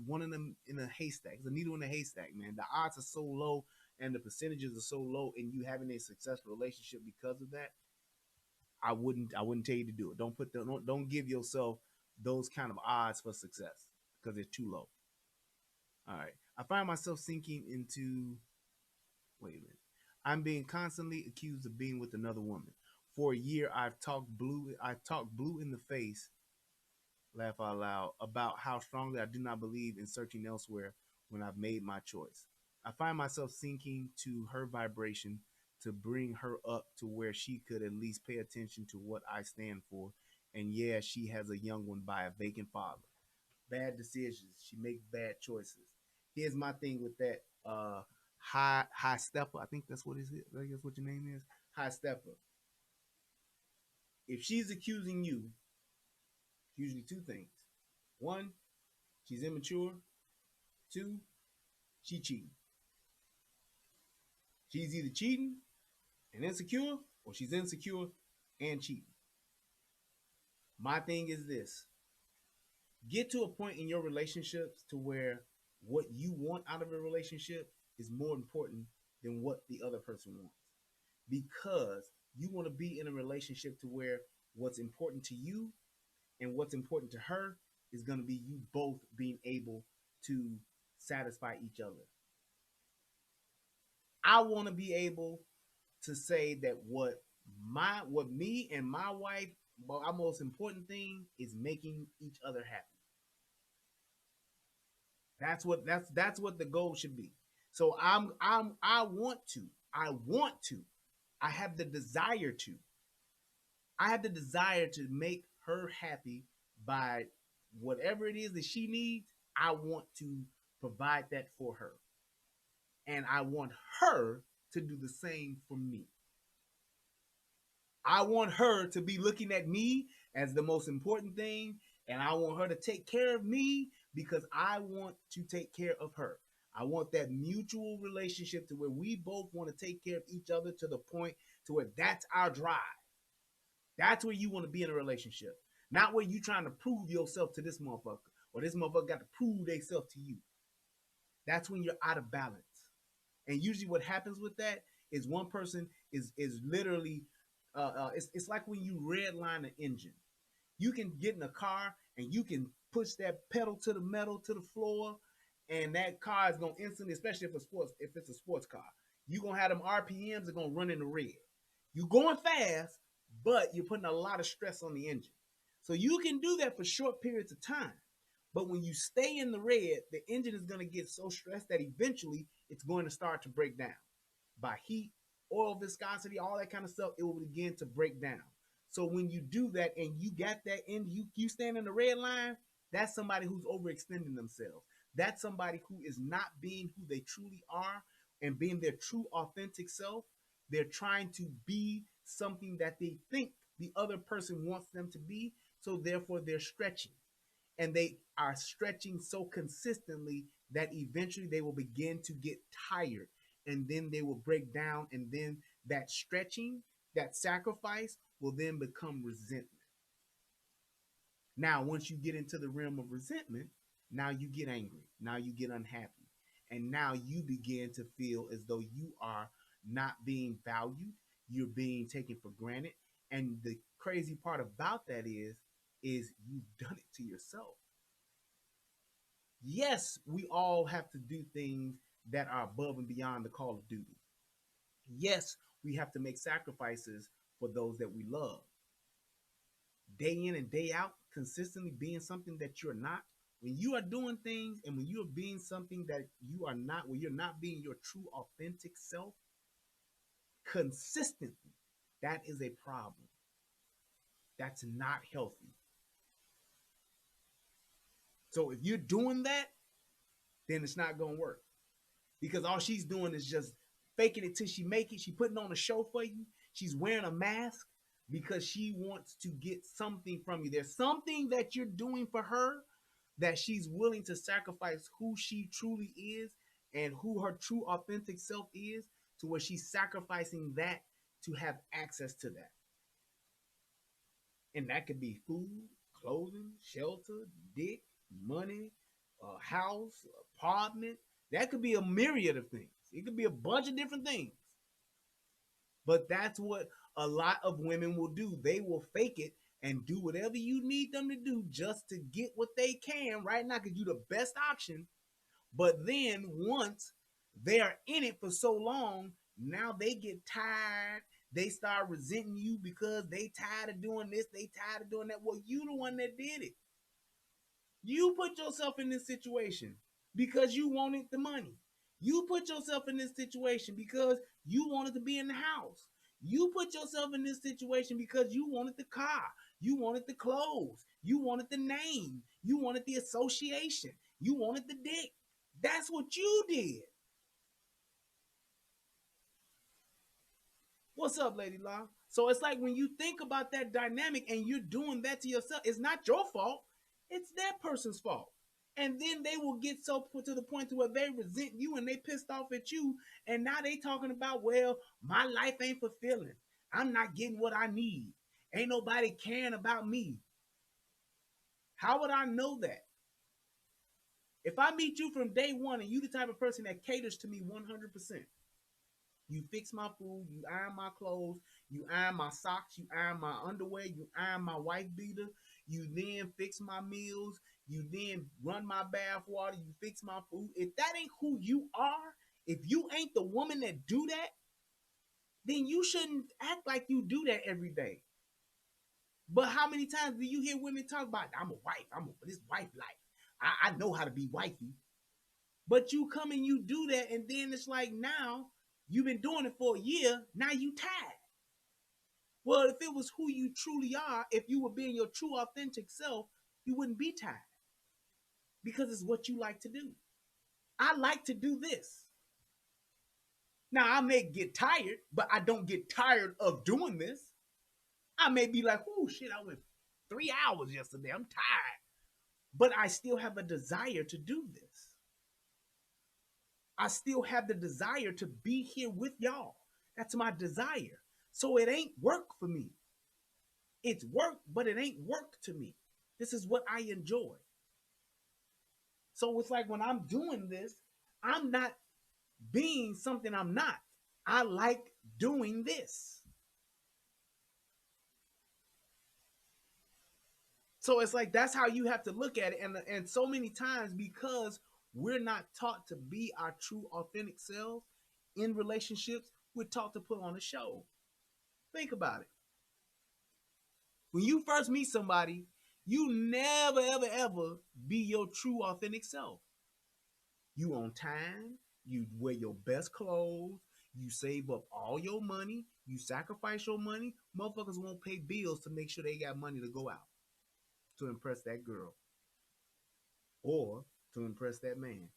one of them in a haystack. It's a needle in a haystack, man. The odds are so low and the percentages are so low in you having a successful relationship because of that. I wouldn't tell you to do it. Don't give yourself those kind of odds for success because they're too low. All right. I find myself sinking into wait a minute. I'm being constantly accused of being with another woman. For a year I talked blue in the face, laugh out loud, about how strongly I do not believe in searching elsewhere when I've made my choice. I find myself sinking to her vibration to bring her up to where she could at least pay attention to what I stand for. And yeah, she has a young one by a vacant father. Bad decisions. She makes bad choices. Here's my thing with that. High stepper. I think that's what is it. I guess what your name is. High stepper. If she's accusing you, usually two things. One, she's immature. Two, she cheating. She's either cheating and insecure, or she's insecure and cheating. My thing is this: get to a point in your relationships to where what you want out of a relationship is more important than what the other person wants. Because you want to be in a relationship to where what's important to you and what's important to her is going to be you both being able to satisfy each other. I want to be able to say that what me and my wife, well, our most important thing is making each other happy. That's what the goal should be. So I want to I have the desire to I have the desire to make her happy by whatever it is that she needs. I want to provide that for her, and I want her to do the same for me. I want her to be looking at me as the most important thing, and I want her to take care of me because I want to take care of her. I want that mutual relationship to where we both want to take care of each other to the point to where that's our drive. That's where you want to be in a relationship. Not where you trying to prove yourself to this motherfucker or this motherfucker got to prove themselves to you. That's when you're out of balance. And usually what happens with that is one person is literally it's like when you redline an engine. You can get in a car and you can push that pedal to the metal to the floor, and that car is gonna instantly, especially if it's a sports car, you gonna have them RPMs that are gonna run in the red. You going fast, but you're putting a lot of stress on the engine. So you can do that for short periods of time. But when you stay in the red, the engine is going to get so stressed that eventually it's going to start to break down by heat, oil viscosity, all that kind of stuff. It will begin to break down. So when you do that and you got that in, you stand in the red line, that's somebody who's overextending themselves. That's somebody who is not being who they truly are and being their true authentic self. They're trying to be something that they think the other person wants them to be. So therefore they're stretching, and they are stretching so consistently that eventually they will begin to get tired, and then they will break down, and then that stretching, that sacrifice will then become resentment. Now once you get into the realm of resentment, now you get angry, now you get unhappy, and now you begin to feel as though you are not being valued, you're being taken for granted. And the crazy part about that is you've done it to yourself. Yes, we all have to do things that are above and beyond the call of duty. Yes, we have to make sacrifices for those that we love. Day in and day out, consistently being something that you're not. When you are doing things and when you are being something that you are not, when you're not being your true authentic self consistently, that is a problem. That's not healthy. So if you're doing that, then it's not going to work, because all she's doing is just faking it till she make it. She putting on a show for you. She's wearing a mask because she wants to get something from you. There's something that you're doing for her that she's willing to sacrifice who she truly is and who her true authentic self is, to where she's sacrificing that to have access to that. And that could be food, clothing, shelter, dick, money, a house, apartment. That could be a myriad of things. It could be a bunch of different things. But that's what a lot of women will do. They will fake it and do whatever you need them to do just to get what they can right now, because you're the best option. But then once they are in it for so long, now they get tired. They start resenting you because they tired of doing this, they tired of doing that. Well, you the one that did it. You put yourself in this situation because you wanted the money. You put yourself in this situation because you wanted to be in the house. You put yourself in this situation because you wanted the car. You wanted the clothes. You wanted the name. You wanted the association. You wanted the dick. That's what you did. What's up, Lady Law? So it's like when you think about that dynamic and you're doing that to yourself, it's not your fault. It's that person's fault. And then they will get so put to the point to where they resent you and they pissed off at you. And now they talking about, well, my life ain't fulfilling. I'm not getting what I need. Ain't nobody caring about me. How would I know that? If I meet you from day one and you the type of person that caters to me 100%, you fix my food, you iron my clothes, you iron my socks, you iron my underwear, you iron my wife beater, you then fix my meals, you then run my bath water, you fix my food. If that ain't who you are, if you ain't the woman that do that, then you shouldn't act like you do that every day. But how many times do you hear women talk about, I'm a wife, I'm a this wife life. I know how to be wifey. But you come and you do that, and then it's like now you've been doing it for a year, now you tired. Well, if it was who you truly are, if you were being your true authentic self, you wouldn't be tired, because it's what you like to do. I like to do this. Now, I may get tired, but I don't get tired of doing this. I may be like, oh shit, I went 3 hours yesterday. I'm tired. But I still have a desire to do this. I still have the desire to be here with y'all. That's my desire. So it ain't work for me. It's work, but it ain't work to me. This is what I enjoy. So it's like when I'm doing this, I'm not being something I'm not. I like doing this. So it's like that's how you have to look at it. And so many times, because we're not taught to be our true authentic selves in relationships, we're taught to put on a show. Think about it. When you first meet somebody, you never, ever, ever be your true authentic self. You on time, you wear your best clothes, you save up all your money, you sacrifice your money. Motherfuckers won't pay bills to make sure they got money to go out to impress that girl or to impress that man.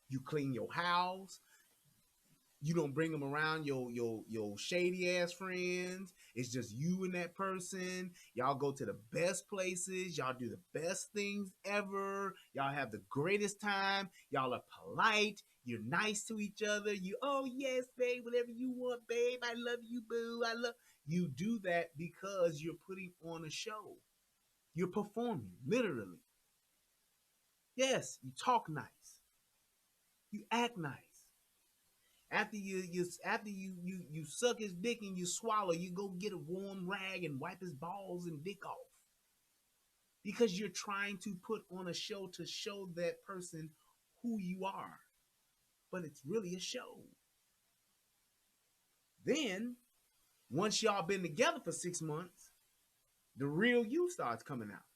You clean your house. You don't bring them around your shady ass friends. It's just you and that person. Y'all go to the best places. Y'all do the best things ever. Y'all have the greatest time. Y'all are polite. You're nice to each other. You, oh yes, babe, whatever you want, babe. I love you, boo. I love you. Do that because you're putting on a show. You're performing, literally. Yes, you talk nice. You act nice. After you suck his dick and you swallow, you go get a warm rag and wipe his balls and dick off. Because you're trying to put on a show to show that person who you are. But it's really a show. Then, once y'all been together for 6 months, the real you starts coming out.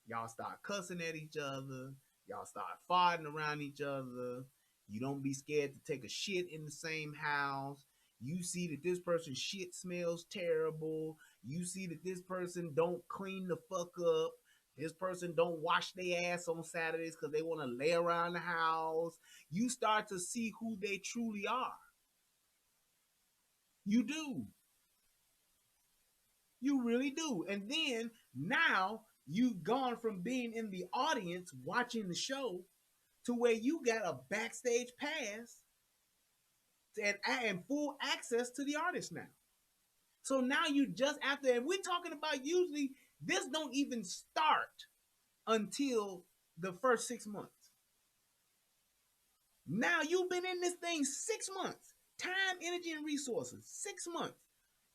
Y'all start cussing at each other. Y'all start farting around each other. You don't be scared to take a shit in the same house. You see that this person's shit smells terrible. You see that this person don't clean the fuck up. This person don't wash their ass on Saturdays because they want to lay around the house. You start to see who they truly are. You do. You really do. And then Now you've gone from being in the audience watching the show to where you got a backstage pass and full access to the artist now. So now you just after, and we're talking about usually this don't even start until the first 6 months. Now you've been in this thing 6 months, time, energy, and resources, 6 months.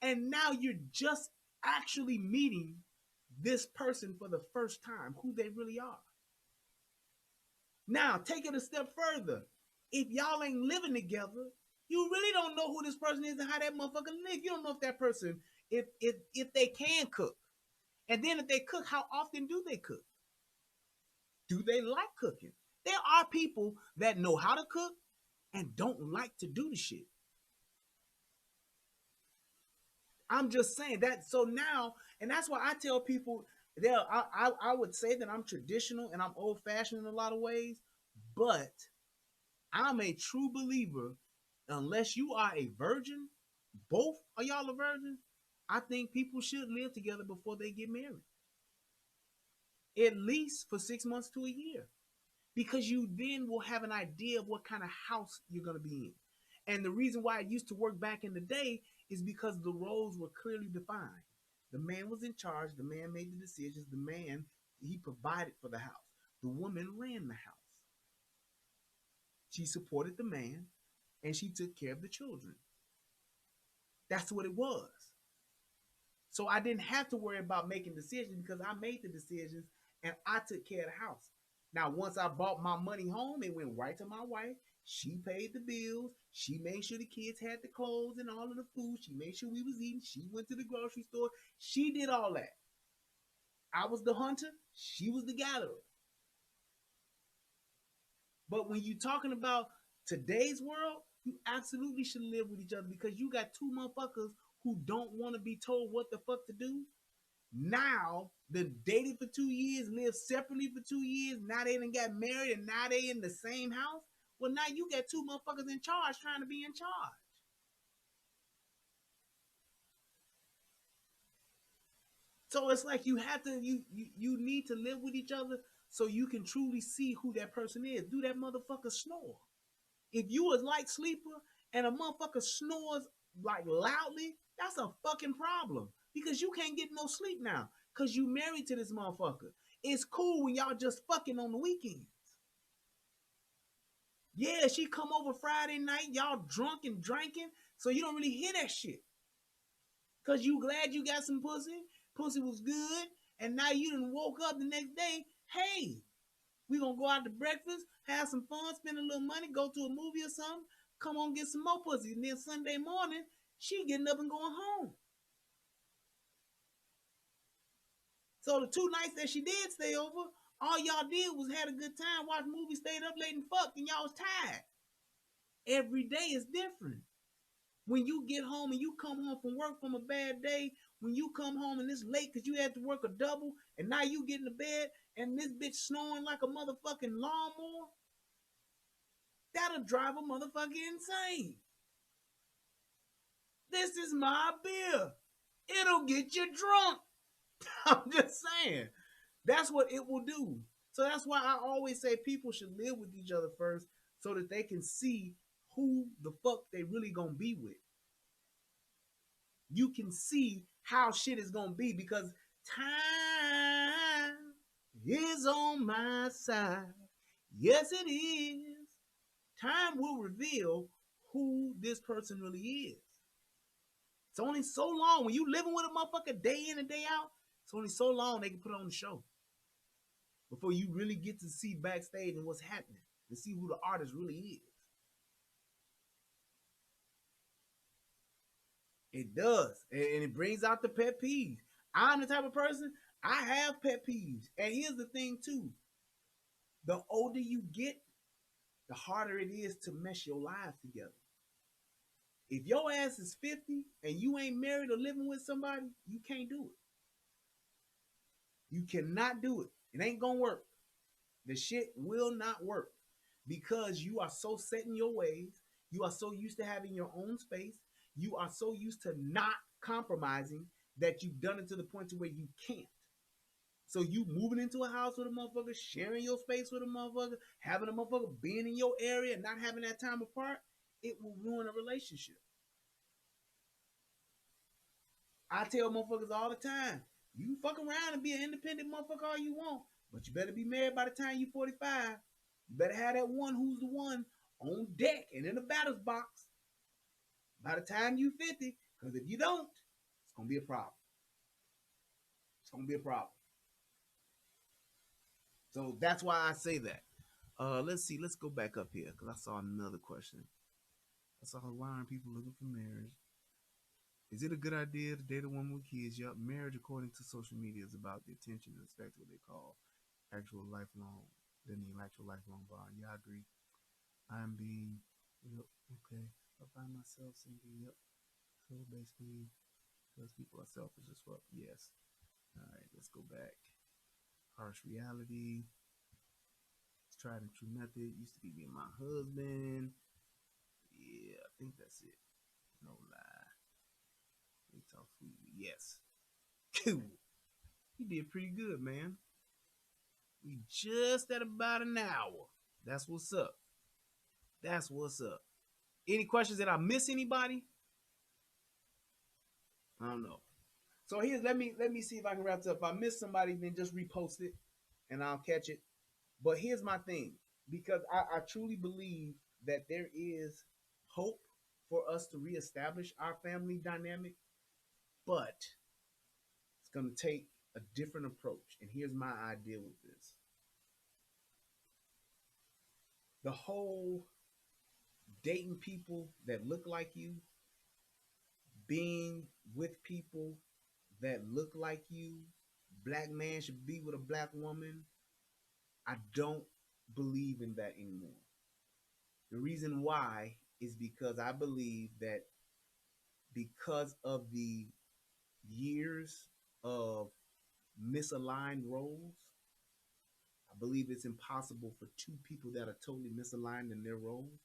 And now you're just actually meeting this person for the first time, who they really are. Now, take it a step further. If y'all ain't living together, you really don't know who this person is and how that motherfucker live. You don't know if that person, if they can cook. And then if they cook, how often do they cook? Do they like cooking? There are people that know how to cook and don't like to do the shit. I'm just saying that. So now, and that's why I tell people, I would say that I'm traditional and I'm old fashioned in a lot of ways, but I'm a true believer. Unless you are a virgin, both of y'all are virgins, I think people should live together before they get married. At least for 6 months to a year. Because you then will have an idea of what kind of house you're going to be in. And the reason why it used to work back in the day is because the roles were clearly defined. The man was in charge, the man made the decisions, the man, he provided for the house. The woman ran the house. She supported the man and she took care of the children. That's what it was. So I didn't have to worry about making decisions because I made the decisions and I took care of the house. Now, once I brought my money home, it went right to my wife. She paid the bills. She made sure the kids had the clothes and all of the food. She made sure we was eating. She went to the grocery store. She did all that. I was the hunter. She was the gatherer. But when you're talking about today's world, you absolutely should live with each other because you got two motherfuckers who don't want to be told what the fuck to do. Now, they dated for 2 years, lived separately for 2 years. Now they done got married and now they in the same house. Well, now you got two motherfuckers in charge trying to be in charge. So it's like you have to, you need to live with each other so you can truly see who that person is. Do that motherfucker snore? If you a light sleeper and a motherfucker snores like loudly, that's a fucking problem because you can't get no sleep now because you married to this motherfucker. It's cool when y'all just fucking on the weekends. Yeah, she come over Friday night, y'all drunk and drinking, so you don't really hear that shit. Cause you glad you got some pussy, pussy was good, and now you done woke up the next day, hey, we gonna go out to breakfast, have some fun, spend a little money, go to a movie or something, come on get some more pussy. And then Sunday morning, she getting up and going home. So the 2 nights that she did stay over, all y'all did was had a good time, watch movies, stayed up late and fucked, and y'all was tired. Every day is different. When you get home and you come home from work from a bad day, when you come home and it's late because you had to work a double, and now you get in the bed and this bitch snoring like a motherfucking lawnmower, that'll drive a motherfucker insane. This is my beer. It'll get you drunk. I'm just saying. That's what it will do. So that's why I always say people should live with each other first so that they can see who the fuck they really gonna be with. You can see how shit is gonna be because time is on my side. Yes, it is. Time will reveal who this person really is. It's only so long when you living with a motherfucker day in and day out. It's only so long they can put on the show before you really get to see backstage and what's happening and see who the artist really is. It does, and it brings out the pet peeves. I'm the type of person, I have pet peeves. And here's the thing too: the older you get, the harder it is to mesh your lives together. If your ass is 50 and you ain't married or living with somebody, you can't do it. You cannot do it. It ain't gonna work. The shit will not work because you are so set in your ways. You are so used to having your own space. You are so used to not compromising that you've done it to the point to where you can't. So you moving into a house with a motherfucker, sharing your space with a motherfucker, having a motherfucker being in your area and not having that time apart, it will ruin a relationship. I tell motherfuckers all the time, you can fuck around and be an independent motherfucker all you want, but you better be married by the time you 45. You better have that one who's the one on deck and in the batter's box by the time you 50. Because if you don't, it's gonna be a problem. It's gonna be a problem. So that's why I say that. Let's see. Let's go back up here because I saw another question. I saw why aren't people looking for marriage? Is it a good idea to date a woman with kids? Yup, marriage, according to social media, is about the attention and respect, what they call actual lifelong, than the actual lifelong bond. Yeah, I agree. I'm being, yep, okay. I find myself single, yep. So basically, because people are selfish as fuck. Yes. All right, let's go back. Harsh reality. Tried and true method. Used to be me and my husband. Yeah, I think that's it. No lie. We talk sweetly. Yes. Cool. You did pretty good, man. We just at about an hour. That's what's up. That's what's up. Any questions that I miss anybody? I don't know. So here's let me see if I can wrap it up. If I miss somebody, then just repost it and I'll catch it. But here's my thing, because I truly believe that there is hope for us to reestablish our family dynamic, but it's gonna take a different approach. And here's my idea with this. The whole dating people that look like you, being with people that look like you, black man should be with a black woman. I don't believe in that anymore. The reason why is because I believe that because of the years of misaligned roles, I believe it's impossible for two people that are totally misaligned in their roles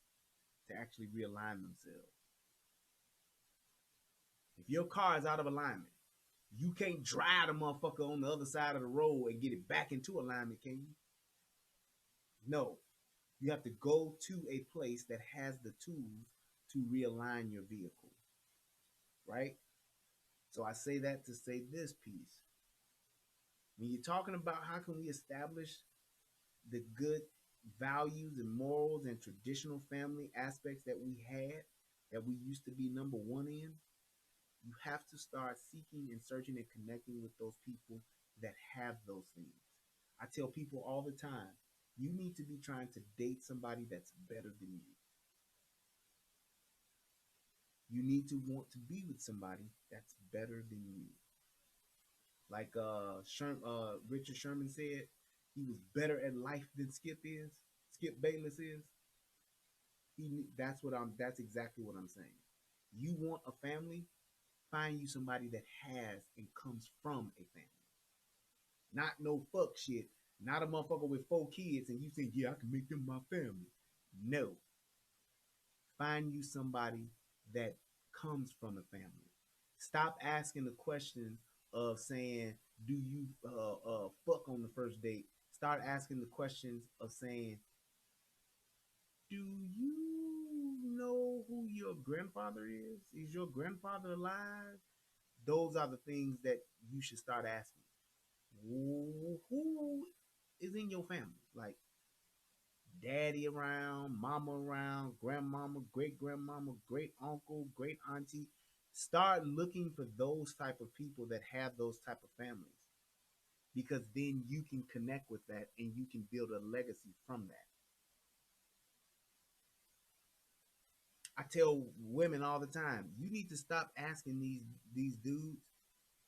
to actually realign themselves. If your car is out of alignment, you can't drive the motherfucker on the other side of the road and get it back into alignment, can you? No. You have to go to a place that has the tools to realign your vehicle, right? So I say that to say this piece. When you're talking about how can we establish the good values and morals and traditional family aspects that we had, that we used to be number one in, you have to start seeking and searching and connecting with those people that have those things. I tell people all the time, you need to be trying to date somebody that's better than you. You need to want to be with somebody that's better than you. Like Richard Sherman said, he was better at life than Skip is. Skip Bayless is. That's exactly what I'm saying. You want a family, find you somebody that has and comes from a family. Not no fuck shit. Not a motherfucker with 4 kids and you think, yeah, I can make them my family. No. Find you somebody that comes from a family. Stop asking the question of saying, do you fuck on the first date? Start asking the questions of saying, do you know who your grandfather is? Is your grandfather alive? Those are the things that you should start asking. Who is in your family? Like daddy around, mama around, grandmama, great grandmama, great uncle, great auntie. Start looking for those type of people that have those type of families, because then you can connect with that and you can build a legacy from that. I tell women all the time, you need to stop asking these dudes,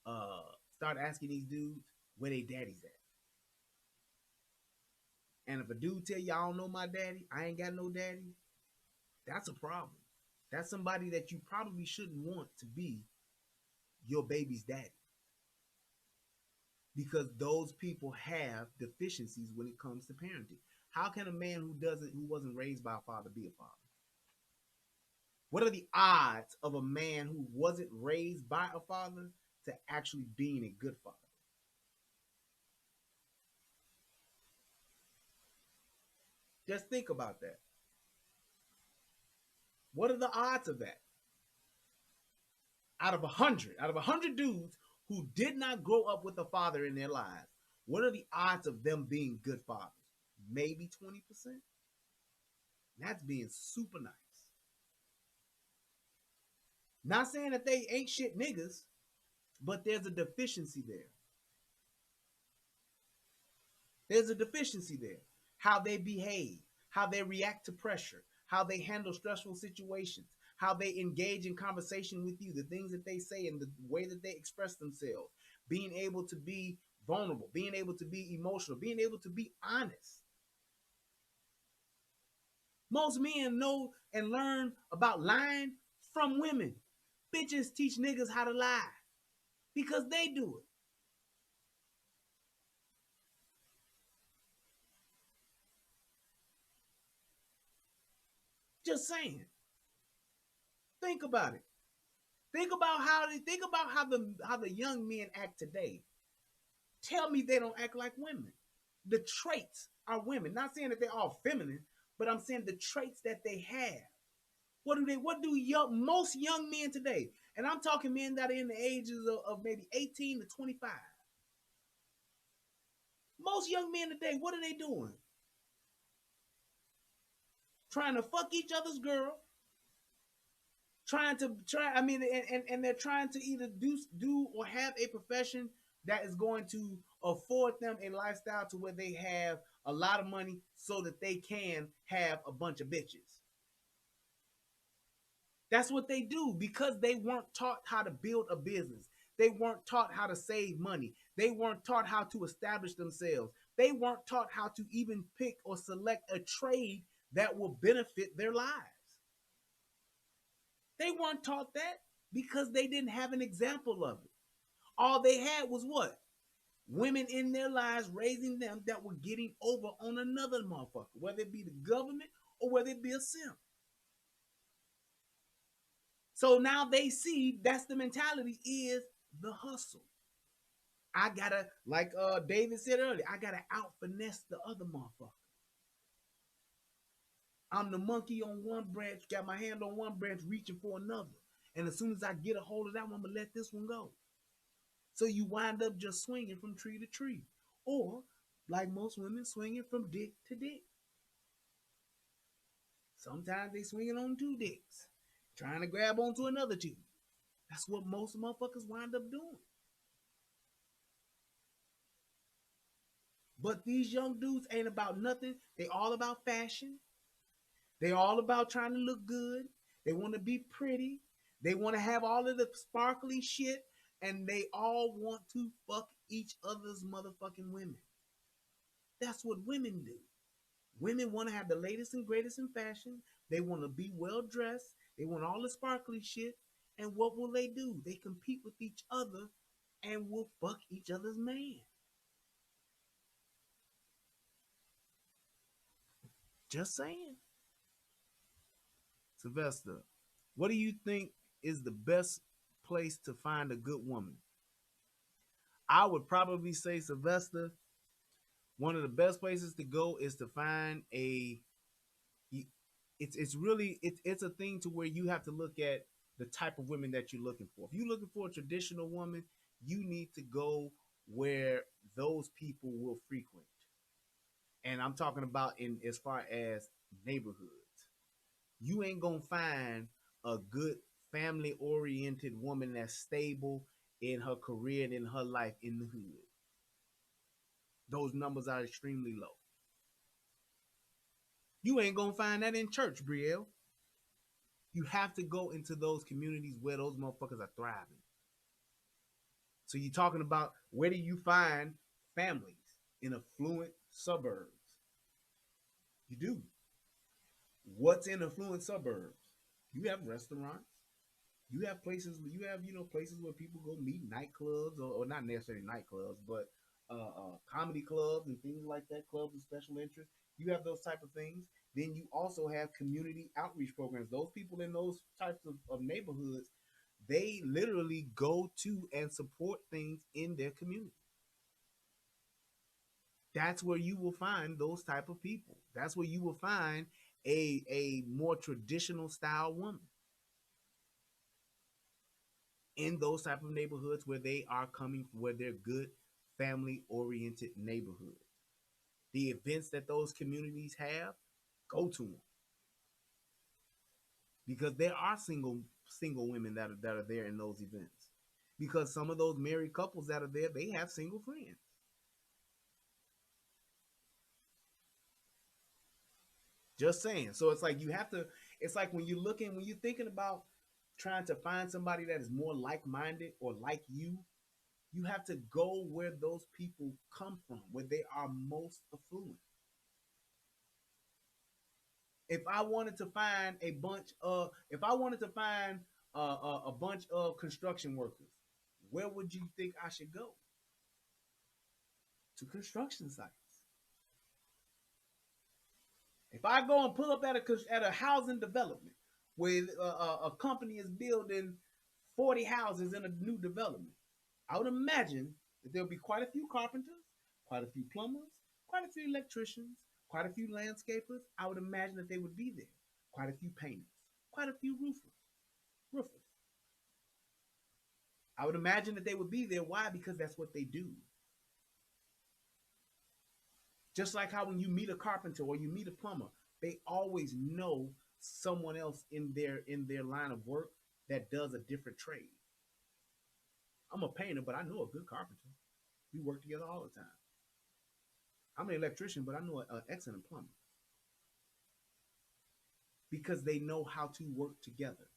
uh, start asking these dudes where they daddies at. And if a dude tell you I don't know my daddy, I ain't got no daddy, that's a problem. That's somebody that you probably shouldn't want to be your baby's daddy, because those people have deficiencies when it comes to parenting. How can a man who wasn't raised by a father be a father? What are the odds of a man who wasn't raised by a father to actually being a good father? Just think about that. What are the odds of that? Out of a hundred dudes who did not grow up with a father in their lives, what are the odds of them being good fathers? Maybe 20%. That's being super nice. Not saying that they ain't shit niggas, but there's a deficiency there. There's a deficiency there. How they behave, how they react to pressure, how they handle stressful situations, how they engage in conversation with you, the things that they say and the way that they express themselves, being able to be vulnerable, being able to be emotional, being able to be honest. Most men know and learn about lying from women. Bitches teach niggas how to lie because they do it. Just saying. Think about it. Think about how the young men act today. Tell me they don't act like women. The traits are women. Not saying that they're all feminine, but I'm saying the traits that they have. Most young men today, and I'm talking men that are in the ages of maybe 18 to 25. Most young men today, what are they doing? Trying to fuck each other's girl, and they're trying to either do or have a profession that is going to afford them a lifestyle to where they have a lot of money so that they can have a bunch of bitches. That's what they do because they weren't taught how to build a business. They weren't taught how to save money. They weren't taught how to establish themselves. They weren't taught how to even pick or select a trade that will benefit their lives. They weren't taught that because they didn't have an example of it. All they had was what? Women in their lives raising them that were getting over on another motherfucker, whether it be the government or whether it be a simp. So now they see that's the mentality is the hustle. I gotta, like David said earlier, I gotta out finesse the other motherfucker. I'm the monkey on one branch, got my hand on one branch, reaching for another. And as soon as I get a hold of that one, I'm gonna let this one go. So you wind up just swinging from tree to tree. Or, like most women, swinging from dick to dick. Sometimes they swinging on two dicks, trying to grab onto another two. That's what most motherfuckers wind up doing. But these young dudes ain't about nothing. They all about fashion. They all about trying to look good. They want to be pretty. They want to have all of the sparkly shit. And they all want to fuck each other's motherfucking women. That's what women do. Women want to have the latest and greatest in fashion. They want to be well dressed. They want all the sparkly shit. And what will they do? They compete with each other and will fuck each other's man. Just saying. Sylvester, what do you think is the best place to find a good woman? I would probably say, Sylvester, one of the best places to go is to find a. It's a thing to where you have to look at the type of women that you're looking for. If you're looking for a traditional woman, you need to go where those people will frequent. And I'm talking about in as far as neighborhoods. You ain't gonna find a good family oriented woman that's stable in her career and in her life in the hood. Those numbers are extremely low. You ain't gonna find that in church, Brielle. You have to go into those communities where those motherfuckers are thriving. So you're talking about where do you find families in affluent suburbs? You do. What's in affluent suburbs? You have restaurants. You have places. You have places where people go meet, nightclubs or not necessarily nightclubs, but comedy clubs and things like that. Clubs of special interest. You have those type of things. Then you also have community outreach programs. Those people in those types of neighborhoods, they literally go to and support things in their community. That's where you will find those type of people. That's where you will find a more traditional style woman in those type of neighborhoods where they are coming, where they're good family oriented neighborhoods. The events that those communities have, go to them, because there are single women that are there in those events. Because some of those married couples that are there, they have single friends. Just saying. So it's like you have to. It's like when you're thinking about trying to find somebody that is more like minded or like you have to go where those people come from, where they are most affluent. If I wanted to find a bunch of construction workers, where would you think I should go? To construction sites. If I go and pull up at a housing development where a company is building 40 houses in a new development, I would imagine that there'll be quite a few carpenters, quite a few plumbers, quite a few electricians, quite a few landscapers. I would imagine that they would be there. Quite a few painters, quite a few roofers. I would imagine that they would be there. Why? Because that's what they do. Just like how when you meet a carpenter or you meet a plumber, they always know someone else in their line of work that does a different trade. I'm a painter, but I know a good carpenter. We work together all the time. I'm an electrician, but I know an excellent plumber because they know how to work together.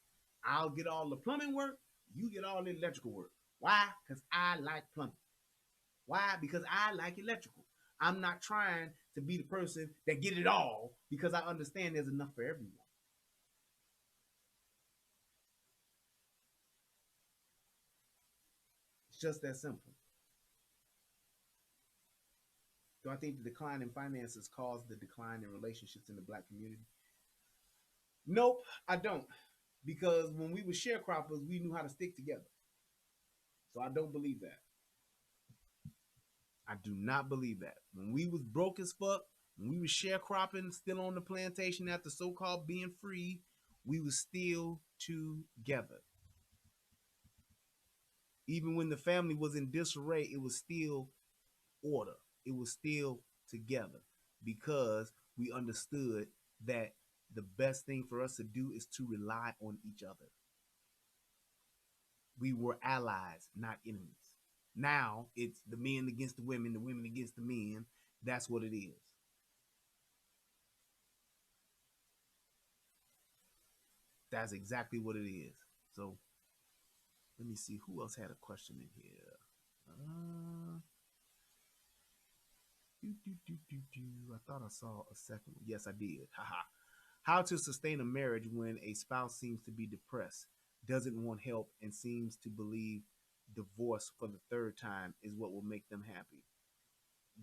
I'll get all the plumbing work, you get all the electrical work. Why? Because I like plumbing. Why? Because I like electrical. I'm not trying to be the person that get it all because I understand there's enough for everyone. It's just that simple. Do I think the decline in finances caused the decline in relationships in the black community? Nope, I don't. Because when we were sharecroppers, we knew how to stick together. So I don't believe that. I do not believe that. When we was broke as fuck, when we was sharecropping, still on the plantation after so-called being free, we was still together. Even when the family was in disarray, it was still order. It was still together because we understood that the best thing for us to do is to rely on each other. We were allies, not enemies. Now it's the men against the women against the men. That's what it is. That's exactly what it is. So let me see who else had a question in here. I thought I saw a second one. Yes, I did. Haha. How to sustain a marriage when a spouse seems to be depressed, doesn't want help, and seems to believe divorce for the third time is what will make them happy.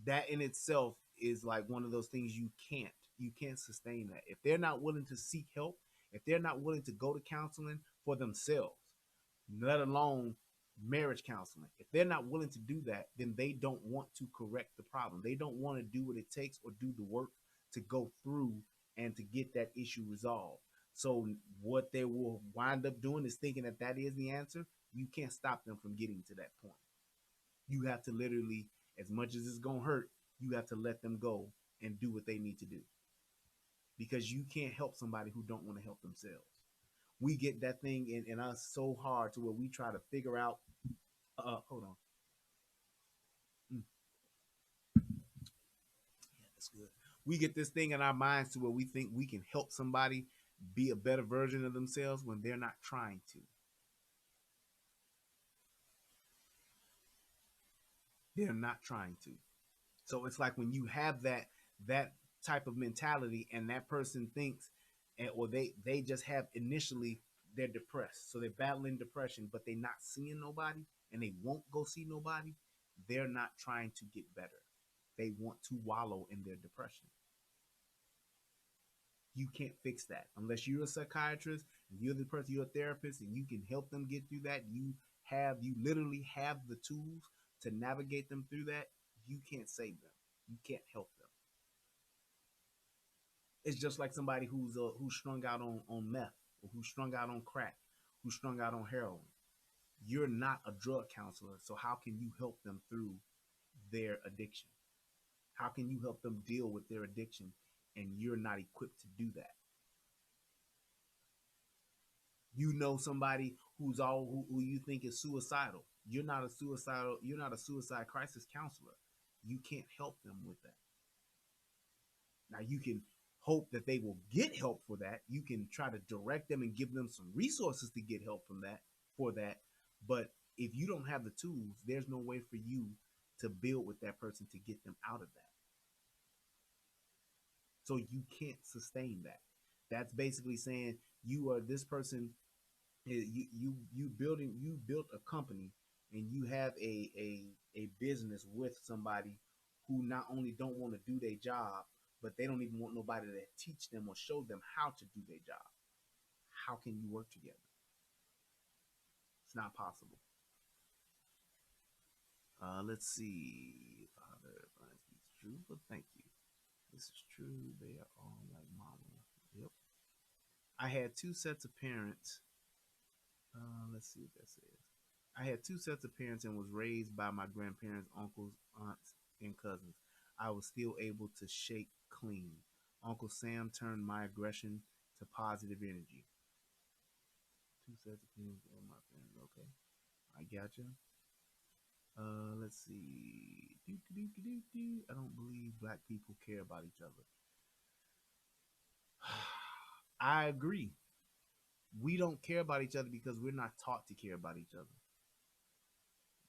That in itself is like one of those things you can't sustain that. If they're not willing to seek help, if they're not willing to go to counseling for themselves, let alone marriage counseling. If they're not willing to do that, then they don't want to correct the problem. They don't want to do what it takes or do the work to go through and to get that issue resolved. So what they will wind up doing is thinking that that is the answer. You can't stop them from getting to that point. You have to literally, as much as it's going to hurt, you have to let them go and do what they need to do because you can't help somebody who don't want to help themselves. We get that thing in us so hard to where we try to figure out. Hold on. Yeah, that's good. We get this thing in our minds to where we think we can help somebody be a better version of themselves when they're not trying to. They're not trying to. So it's like when you have that type of mentality, and that person thinks, or they just have initially they're depressed, so they're battling depression, but they're not seeing nobody, and they won't go see nobody. They're not trying to get better. They want to wallow in their depression. You can't fix that unless you're a psychiatrist and you're the person, you're a therapist, and you can help them get through that. You literally have the tools to navigate them through that. You can't save them. You can't help them. It's just like somebody who's strung out on meth, or who's strung out on crack, who's strung out on heroin. You're not a drug counselor, so how can you help them through their addiction? How can you help them deal with their addiction and you're not equipped to do that? You know somebody who you think is suicidal. You're not a suicide crisis counselor. You can't help them with that. Now you can hope that they will get help for that. You can try to direct them and give them some resources to get help from that for that. But if you don't have the tools, there's no way for you to build with that person to get them out of that. So you can't sustain that. That's basically saying you are this person. You built a company and you have a business with somebody who not only don't want to do their job, but they don't even want nobody to teach them or show them how to do their job. How can you work together? It's not possible. Let's see. Father finds it's true, but thank you. This is true. They are all like mama. Yep. I had two sets of parents. Let's see what that says. I had two sets of parents and was raised by my grandparents, uncles, aunts, and cousins. I was still able to shake clean. Uncle Sam turned my aggression to positive energy. Two sets of parents and my parents. Okay, I gotcha. Let's see. I don't believe black people care about each other. I agree. We don't care about each other because we're not taught to care about each other.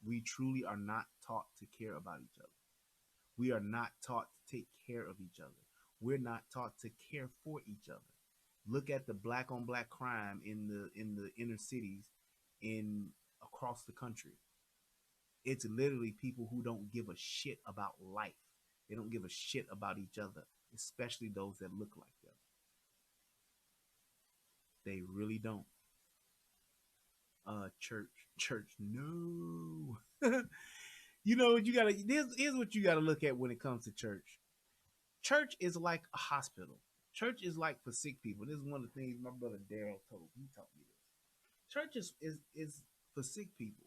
We truly are not taught to care about each other. We are not taught to take care of each other. We're not taught to care for each other. Look at the black on black crime in the inner cities in across the country. It's literally people who don't give a shit about life. They don't give a shit about each other, especially those that look like them. They really don't. Church, no. You know what you gotta. Here's what you gotta look at when it comes to church. Church is like a hospital. Church is like for sick people. This is one of the things my brother Daryl told me. He taught me this. Church is for sick people.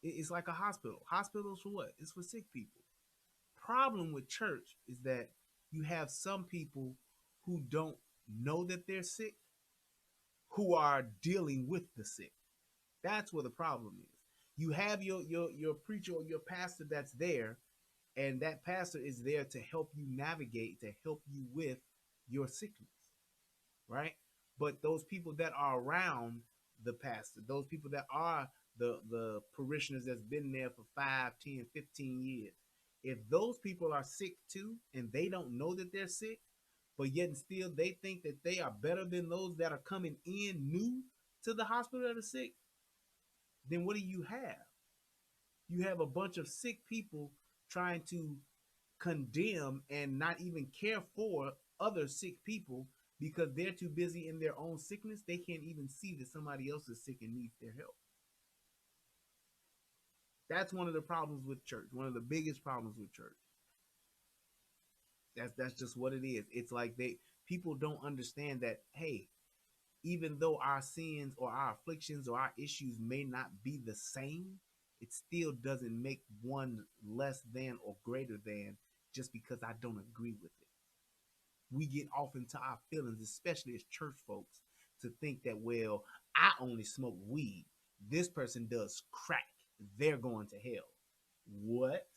It's like a hospital. Hospitals for what? It's for sick people. Problem with church is that you have some people who don't know that they're sick, who are dealing with the sick. That's where the problem is. You have your preacher or your pastor that's there, and that pastor is there to help you navigate, to help you with your sickness, right? But those people that are around the pastor, those people that are the parishioners that's been there for 5, 10, 15 years, if those people are sick too and they don't know that they're sick, but yet and still they think that they are better than those that are coming in new to the hospital that are sick, then what do you have? You have a bunch of sick people trying to condemn and not even care for other sick people because they're too busy in their own sickness. They can't even see that somebody else is sick and needs their help. That's one of the problems with church. One of the biggest problems with church. That's just what it is. It's like people don't understand that, hey, even though our sins or our afflictions or our issues may not be the same, it still doesn't make one less than or greater than just because I don't agree with it. We get off into our feelings, especially as church folks, to think that, well, I only smoke weed. This person does crack. They're going to hell. What?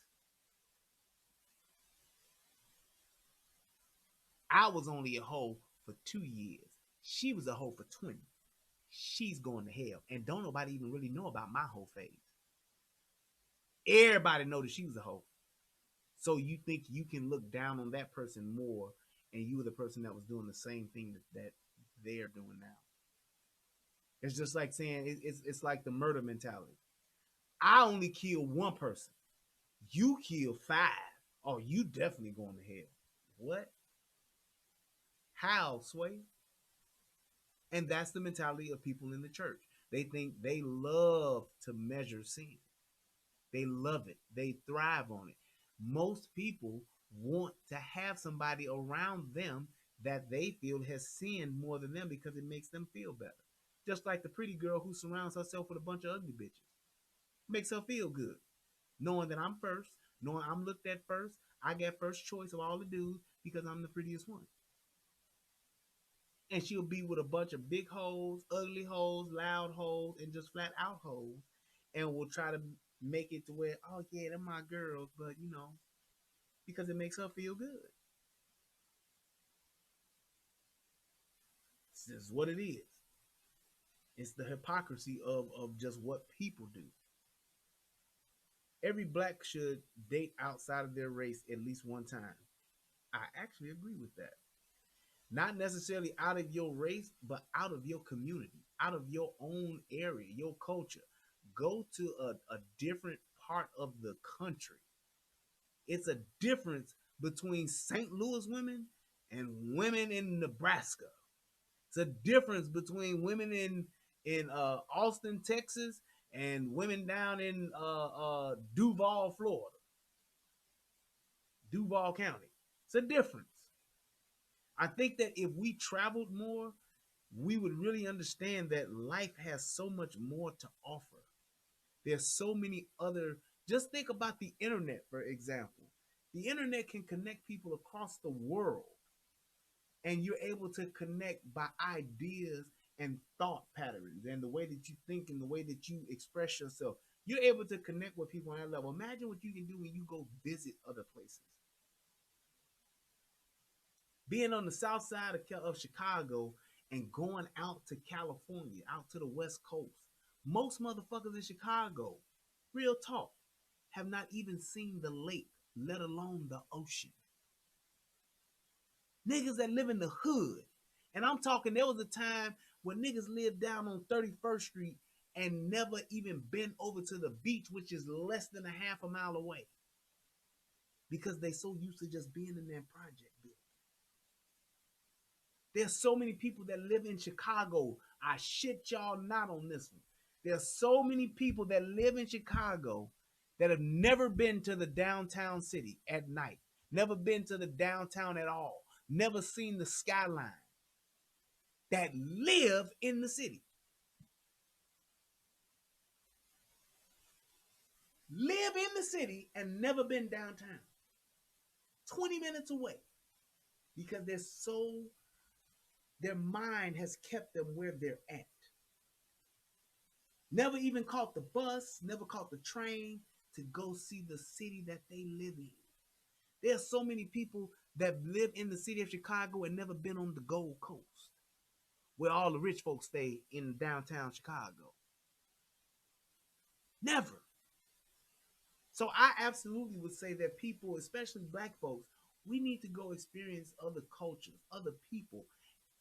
I was only a hoe for 2 years. She was a hoe for 20. She's going to hell. And don't nobody even really know about my hoe phase. Everybody know that she was a hoe. So you think you can look down on that person more, and you were the person that was doing the same thing that they're doing now. It's just like saying it's like the murder mentality. I only kill one person. You kill 5. Oh, you definitely going to hell. What? How, Sway? And that's the mentality of people in the church. They think they love to measure sin. They love it. They thrive on it. Most people want to have somebody around them that they feel has sinned more than them because it makes them feel better. Just like the pretty girl who surrounds herself with a bunch of ugly bitches. Makes her feel good. Knowing that I'm first, knowing I'm looked at first, I get first choice of all the dudes because I'm the prettiest one. And she'll be with a bunch of big hoes, ugly hoes, loud hoes, and just flat out hoes, and will try to make it to where, oh yeah, they're my girls, but because it makes her feel good. It's just what it is. It's the hypocrisy of just what people do. Every black should date outside of their race at least one time. I actually agree with that. Not necessarily out of your race, but out of your community, out of your own area, your culture. Go to a different part of the country. It's a difference between St. Louis women and women in Nebraska. It's a difference between women in Austin, Texas, and women down in Duval, Florida, Duval County. It's a difference. I think that if we traveled more, we would really understand that life has so much more to offer. There's so many other. Just think about the internet, for example. The internet can connect people across the world, and you're able to connect by ideas and thought patterns and the way that you think and the way that you express yourself. You're able to connect with people on that level. Imagine what you can do when you go visit other places. Being on the south side of Chicago and going out to California, out to the West Coast. Most motherfuckers in Chicago, real talk, have not even seen the lake, let alone the ocean. Niggas that live in the hood. And I'm talking, there was a time when niggas lived down on 31st Street and never even been over to the beach, which is less than a half a mile away. Because they so used to just being in their project building. There's so many people that live in Chicago. I shit y'all not on this one. There's so many people that live in Chicago that have never been to the downtown city at night, never been to the downtown at all, never seen the skyline, that live in the city. Live in the city and never been downtown. 20 minutes away. Because their mind has kept them where they're at. Never even caught the bus, never caught the train to go see the city that they live in. There's so many people that live in the city of Chicago and never been on the Gold Coast, where all the rich folks stay in downtown Chicago. Never. So I absolutely would say that people, especially black folks, we need to go experience other cultures, other people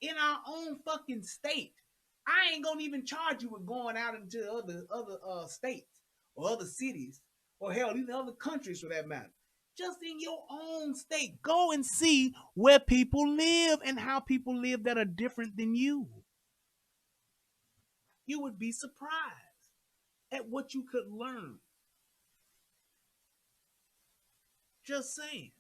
in our own fucking state. I ain't gonna even charge you with going out into other states or other cities or hell, even other countries for that matter. Just in your own state, go and see where people live and how people live that are different than you. You would be surprised at what you could learn. Just saying.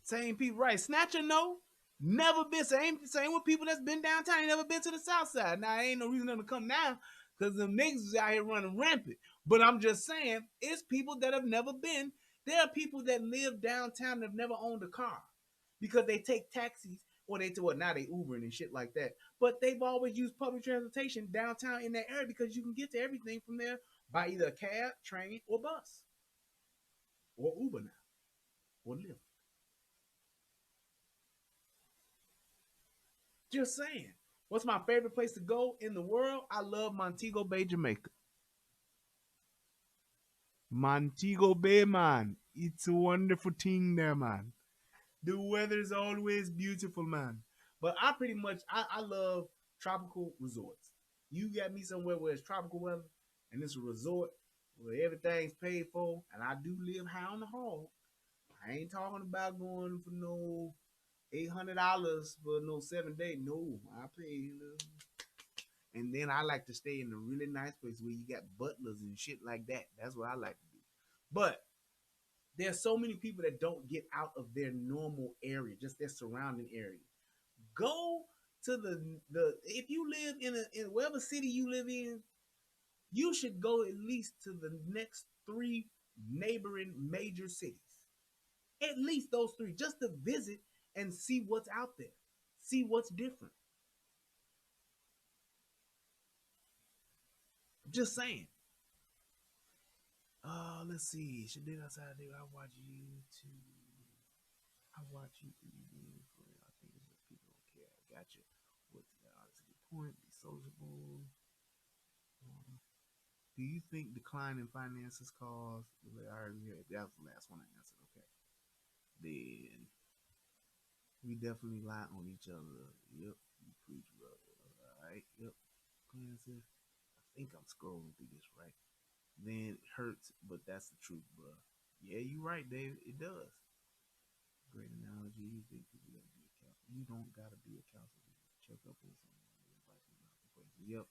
Same people, right? Snatcher, no. Never been. Same with people that's been downtown. Ain't never been to the south side. Now, ain't no reason for them to come now because them niggas is out here running rampant. But I'm just saying, it's people that have never been. There are people that live downtown that have never owned a car because they take taxis or now they Ubering and shit like that. But they've always used public transportation downtown in that area because you can get to everything from there by either a cab, train, or bus. Or Uber now. Or Lyft. Just saying. What's my favorite place to go in the world? I love Montego Bay, Jamaica. Montego Bay, man. It's a wonderful thing there, man. The weather's always beautiful, man. But I love tropical resorts. You got me somewhere where it's tropical weather and it's a resort where everything's paid for, and I do live high on the hog. I ain't talking about going for no $800 for no 7 day. No, I pay. And then I like to stay in a really nice place where you got butlers and shit like that. That's what I like to do. But there's so many people that don't get out of their normal area, just their surrounding area. Go to the if you live in whatever city you live in, you should go at least to the next three neighboring major cities. At least those three, just to visit and see what's out there, see what's different. Just saying. Let's see. Should did outside there? I watch you too. I watch you too. I think it's just people don't care. Gotcha. What's that? That's a good point. Be sociable. Do you think decline in finances cause? I heard that was the last one I answered. Okay. Then we definitely lie on each other. Yep. You preach, brother. All right. Yep. Finances. I think I'm scrolling through this right. Then it hurts, but that's the truth, bro. Yeah, you're right, Dave. It does. Great analogy. You think people gotta be a counselor? You don't gotta be a counselor. Check up on someone. Yep.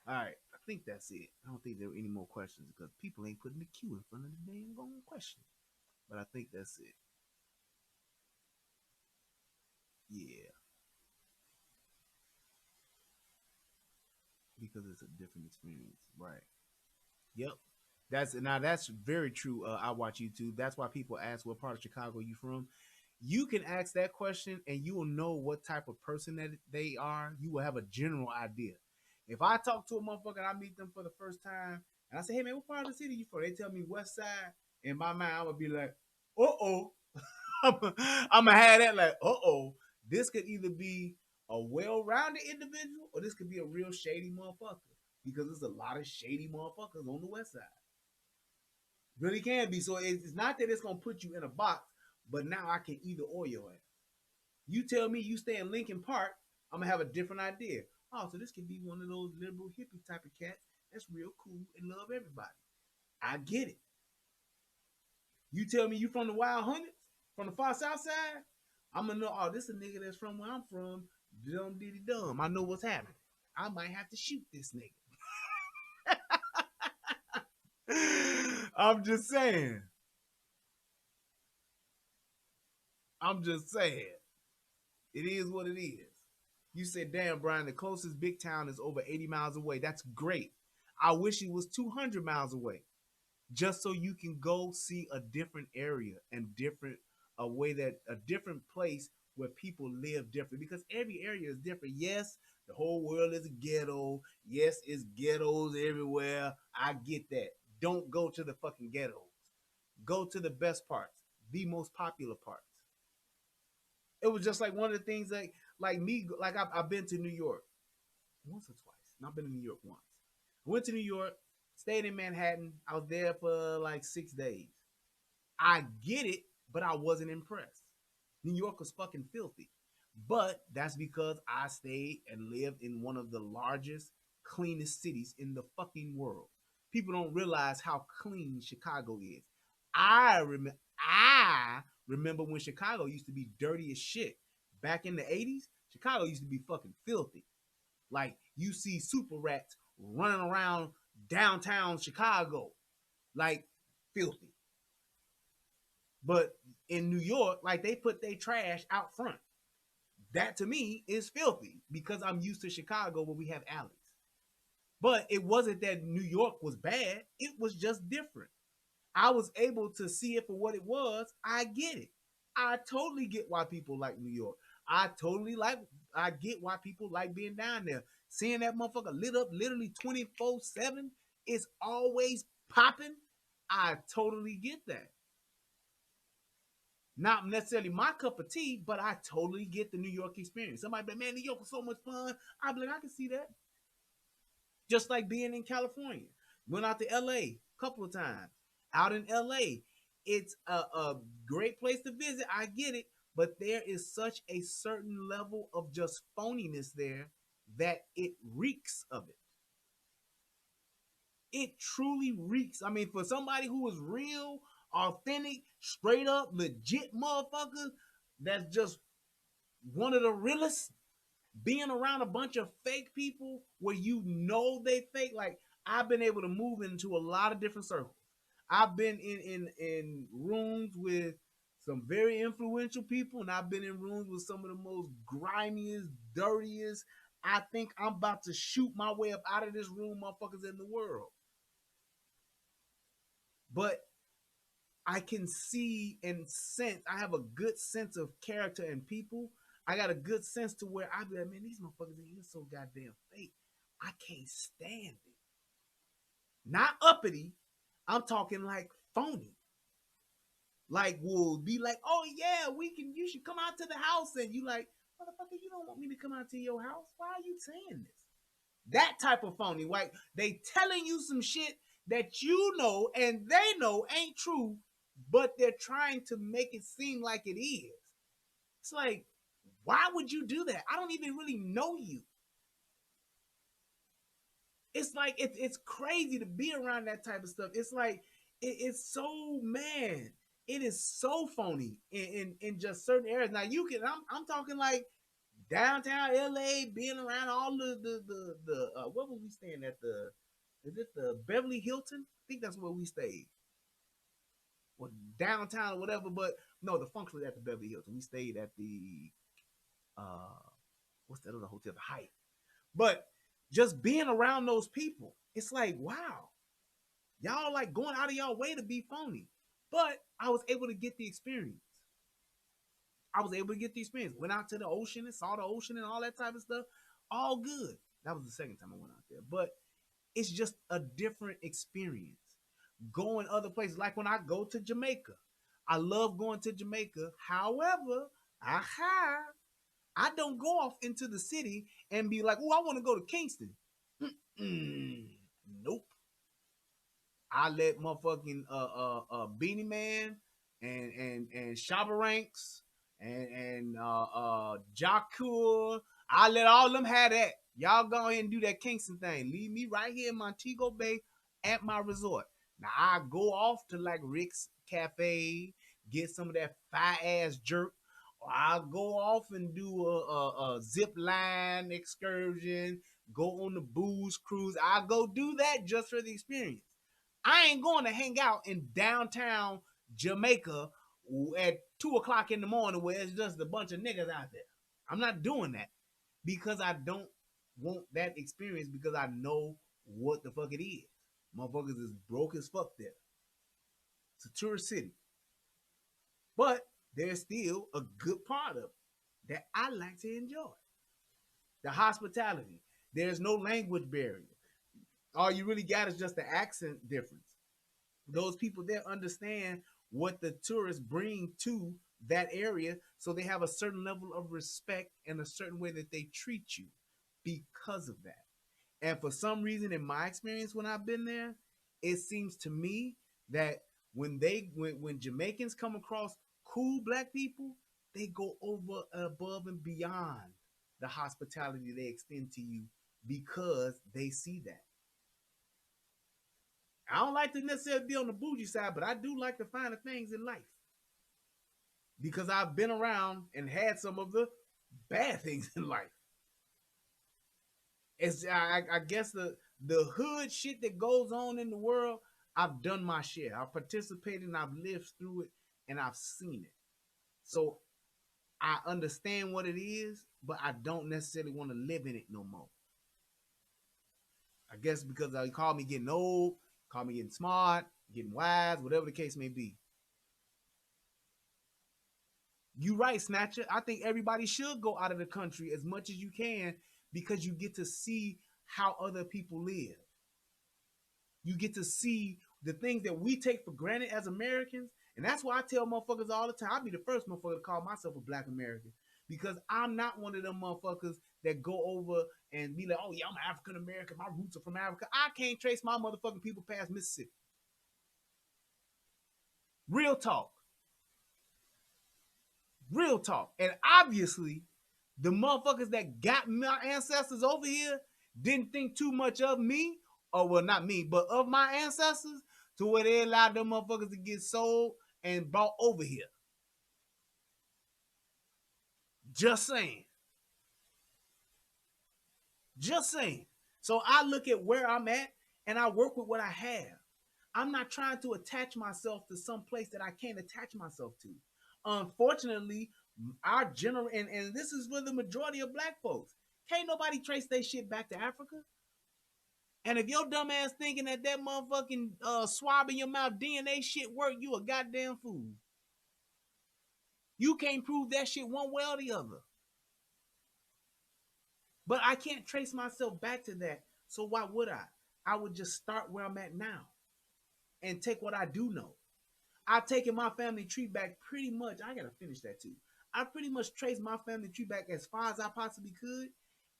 All right. I think that's it. I don't think there are any more questions because people ain't putting the Q in front of the damn question. But I think that's it. Yeah. Because it's a different experience. Right. Yep. That's very true. I watch YouTube. That's why people ask what part of Chicago you from. You can ask that question and you will know what type of person that they are. You will have a general idea. If I talk to a motherfucker and I meet them for the first time and I say, hey man, what part of the city you from? They tell me west side. In my mind, I would be like, uh-oh. I'm gonna have that like, uh-oh. This could either be a well-rounded individual or this could be a real shady motherfucker. Because there's a lot of shady motherfuckers on the west side. Really can be. So it's not that it's gonna put you in a box, but now I can either or your ass. You tell me you stay in Lincoln Park, I'm gonna have a different idea. Oh, so this could be one of those liberal hippie type of cats that's real cool and love everybody. I get it. You tell me you from the Wild Hundreds, from the far south side, I'm gonna know, oh, this is a nigga that's from where I'm from. Dumb diddy dumb. I know what's happening. I might have to shoot this nigga. I'm just saying. I'm just saying. It is what it is. You said, damn, Brian, the closest big town is over 80 miles away. That's great. I wish it was 200 miles away just so you can go see a different area and a way that a different place where people live different because every area is different. Yes, the whole world is a ghetto. Yes, it's ghettos everywhere. I get that. Don't go to the fucking ghettos. Go to the best parts, the most popular parts. It was just like one of the things like me, like I've been to New York once or twice. Not been to New York once. I went to New York, stayed in Manhattan. I was there for like 6 days. I get it, but I wasn't impressed. New York was fucking filthy. But that's because I stayed and lived in one of the largest, cleanest cities in the fucking world. People don't realize how clean Chicago is. I remember when Chicago used to be dirty as shit. Back in the 80s, Chicago used to be fucking filthy. Like you see super rats running around downtown Chicago, like filthy. But in New York, like they put their trash out front. That to me is filthy because I'm used to Chicago where we have alleys. But it wasn't that New York was bad, it was just different. I was able to see it for what it was. I get it. I totally get why people like New York. I get why people like being down there. Seeing that motherfucker lit up literally 24/7, it's always popping. I totally get that. Not necessarily my cup of tea, but I totally get the New York experience. Somebody be like, man, New York was so much fun. I'd be like, I can see that. Just like being in California. Went out to LA a couple of times. Out in LA, it's a great place to visit. I get it. But there is such a certain level of just phoniness there that it reeks of it. It truly reeks. I mean, for somebody who is real, authentic, straight up, legit motherfucker, that's just one of the realest, being around a bunch of fake people where you know they fake. Like I've been able to move into a lot of different circles. I've been in rooms with some very influential people, and I've been in rooms with some of the most grimiest, dirtiest. I think I'm about to shoot my way up out of this room, motherfuckers in the world. But I can see and sense. I have a good sense of character and people. I got a good sense to where I be like, man, these motherfuckers in here so goddamn fake. I can't stand it. Not uppity. I'm talking like phony. Like will be like, oh yeah, we can. You should come out to the house, and you like, motherfucker, you don't want me to come out to your house. Why are you saying this? That type of phony. Like they telling you some shit that you know and they know ain't true, but they're trying to make it seem like it is. It's like, why would you do that? I don't even really know you. It's like it's crazy to be around that type of stuff. It's like it's so man. It is so phony in just certain areas. Now you can I'm talking like downtown LA, being around all the what was we staying at the is it the Beverly Hilton? I think that's where we stayed. Or downtown or whatever, but no, the function was at the Beverly Hilton. We stayed at the uh what's that other hotel? The Hyatt. But just being around those people, it's like, wow, y'all like going out of y'all way to be phony. But I was able to get the experience. I was able to get the experience. Went out to the ocean and saw the ocean and all that type of stuff. All good. That was the second time I went out there. But it's just a different experience. Going other places. Like when I go to Jamaica. I love going to Jamaica. However, I don't go off into the city and be like, oh, I want to go to Kingston. Nope. I let motherfucking Beanie Man and Shabba Ranks and Jakur. I let all them have that. Y'all go ahead and do that Kingston thing. Leave me right here in Montego Bay at my resort. Now I go off to like Rick's Cafe, get some of that fire ass jerk. Or I'll go off and do a zip line excursion, go on the booze cruise. I'll go do that just for the experience. I ain't going to hang out in downtown Jamaica at 2 o'clock in the morning where it's just a bunch of niggas out there. I'm not doing that because I don't want that experience because I know what the fuck it is. Motherfuckers is broke as fuck there. It's a tourist city. But there's still a good part of it that I like to enjoy. The hospitality. There's no language barrier. All you really got is just the accent difference. Those people there understand what the tourists bring to that area, so they have a certain level of respect and a certain way that they treat you because of that. And for some reason, in my experience when I've been there, it seems to me that when Jamaicans come across cool black people, they go over above and beyond the hospitality they extend to you because they see that. I don't like to necessarily be on the bougie side, but I do like to find the things in life because I've been around and had some of the bad things in life. It's I guess the hood shit that goes on in the world. I've done my share. I've participated and I've lived through it and I've seen it. So I understand what it is, but I don't necessarily want to live in it no more. I guess because you call me getting old, call me getting smart, getting wise, whatever the case may be. You right, Snatcher. I think everybody should go out of the country as much as you can because you get to see how other people live. You get to see the things that we take for granted as Americans. And that's why I tell motherfuckers all the time, I'll be the first motherfucker to call myself a black American. Because I'm not one of them motherfuckers that go over and be like, oh yeah, I'm African American. My roots are from Africa. I can't trace my motherfucking people past Mississippi. Real talk. Real talk. And obviously, the motherfuckers that got my ancestors over here didn't think too much of me, or well, not me, but of my ancestors, to where they allowed them motherfuckers to get sold and brought over here. Just saying. Just saying. So I look at where I'm at and I work with what I have. I'm not trying to attach myself to some place that I can't attach myself to. Unfortunately, our general and this is where the majority of black folks can't nobody trace their shit back to Africa. And if your dumb ass thinking that that motherfucking swab in your mouth DNA shit work, you a goddamn fool. You can't prove that shit one way or the other. But I can't trace myself back to that. So why would I? I would just start where I'm at now and take what I do know. I've taken my family tree back pretty much. I gotta finish that too. I pretty much traced my family tree back as far as I possibly could.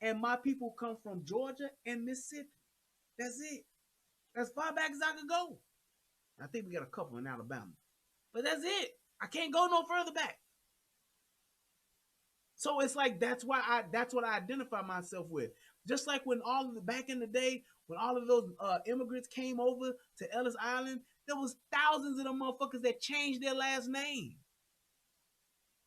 And my people come from Georgia and Mississippi. That's it. As far back as I could go. I think we got a couple in Alabama. But that's it. I can't go no further back. So it's like that's what I identify myself with. Just like when all of the back in the day, when all of those immigrants came over to Ellis Island, there was thousands of them motherfuckers that changed their last name.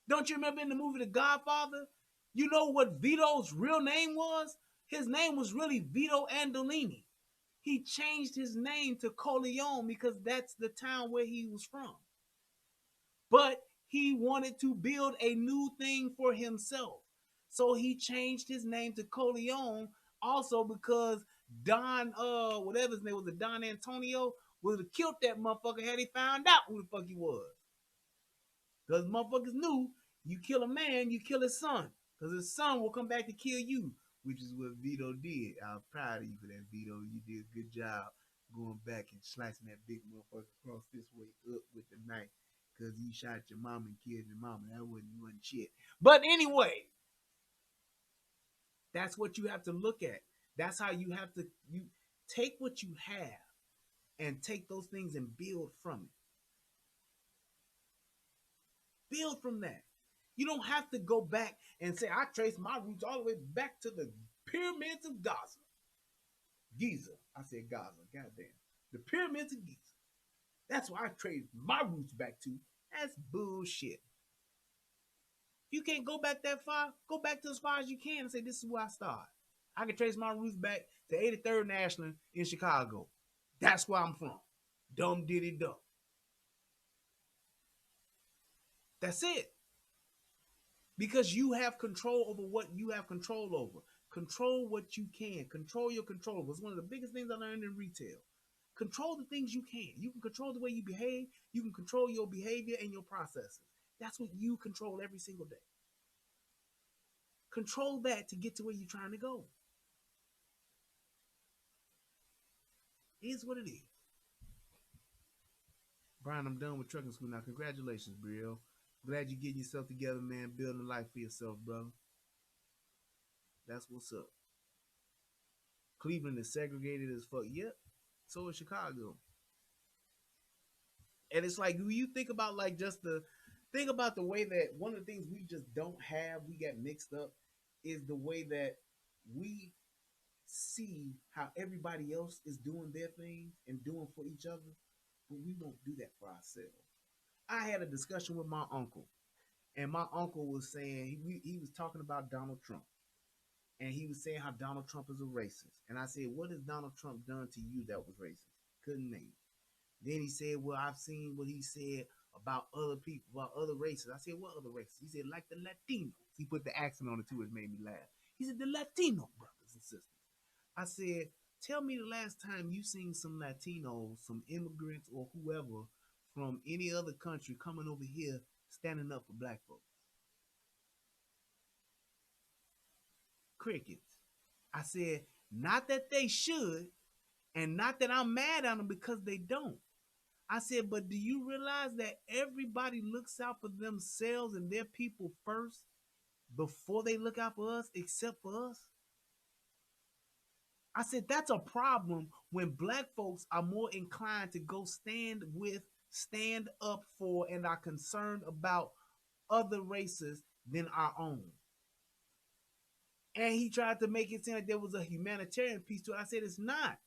Don't you remember in the movie The Godfather? You know what Vito's real name was? His name was really Vito Andolini. He changed his name to Corleone because that's the town where he was from. But he wanted to build a new thing for himself. So he changed his name to Corleone also because Don, whatever his name was, Don Antonio, would have killed that motherfucker had he found out who the fuck he was. Because motherfuckers knew you kill a man, you kill his son. Because his son will come back to kill you, which is what Vito did. I'm proud of you for that, Vito. You did a good job going back and slicing that big motherfucker across this way up with the knife. Because you shot your mom and killed your mama. That wasn't shit. But anyway, that's what you have to look at. That's how you have to you take what you have and take those things and build from it. Build from that. You don't have to go back and say, I trace my roots all the way back to the pyramids of Gaza. Giza. I said Gaza. Goddamn. The pyramids of Giza. That's why I trace my roots back to. That's bullshit. You can't go back that far. Go back to as far as you can and say, this is where I start. I can trace my roots back to 83rd National in Chicago. That's where I'm from. Dumb diddy dumb. That's it. Because you have control over what you have control over. Control what you can. Control your control. It's one of the biggest things I learned in retail. Control the things you can. You can control the way you behave. You can control your behavior and your processes. That's what you control every single day. Control that to get to where you're trying to go. It is what it is. Brian, I'm done with trucking school now. Congratulations, Brielle. Glad you're getting yourself together, man. Building a life for yourself, brother. That's what's up. Cleveland is segregated as fuck. Yep. So is Chicago. And it's like, when you think about like just the think about the way that one of the things we just don't have, we get mixed up, is the way that we see how everybody else is doing their thing and doing for each other, but we won't do that for ourselves. I had a discussion with my uncle, and my uncle was saying he was talking about Donald Trump, and he was saying how Donald Trump is a racist. And I said, what has Donald Trump done to you that was racist? Couldn't name it. Then he said, well, I've seen what he said about other people, about other races. I said, what other races? He said, like the Latinos. He put the accent on it too, it made me laugh. He said, the Latino brothers and sisters. I said, tell me the last time you seen some Latinos, some immigrants or whoever from any other country coming over here standing up for black folks. Crickets. I said, not that they should, and not that I'm mad at them because they don't. I said, but do you realize that everybody looks out for themselves and their people first before they look out for us, except for us? I said, that's a problem when black folks are more inclined to go stand up for, and are concerned about other races than our own. And he tried to make it seem like there was a humanitarian piece to it. I said, it's not.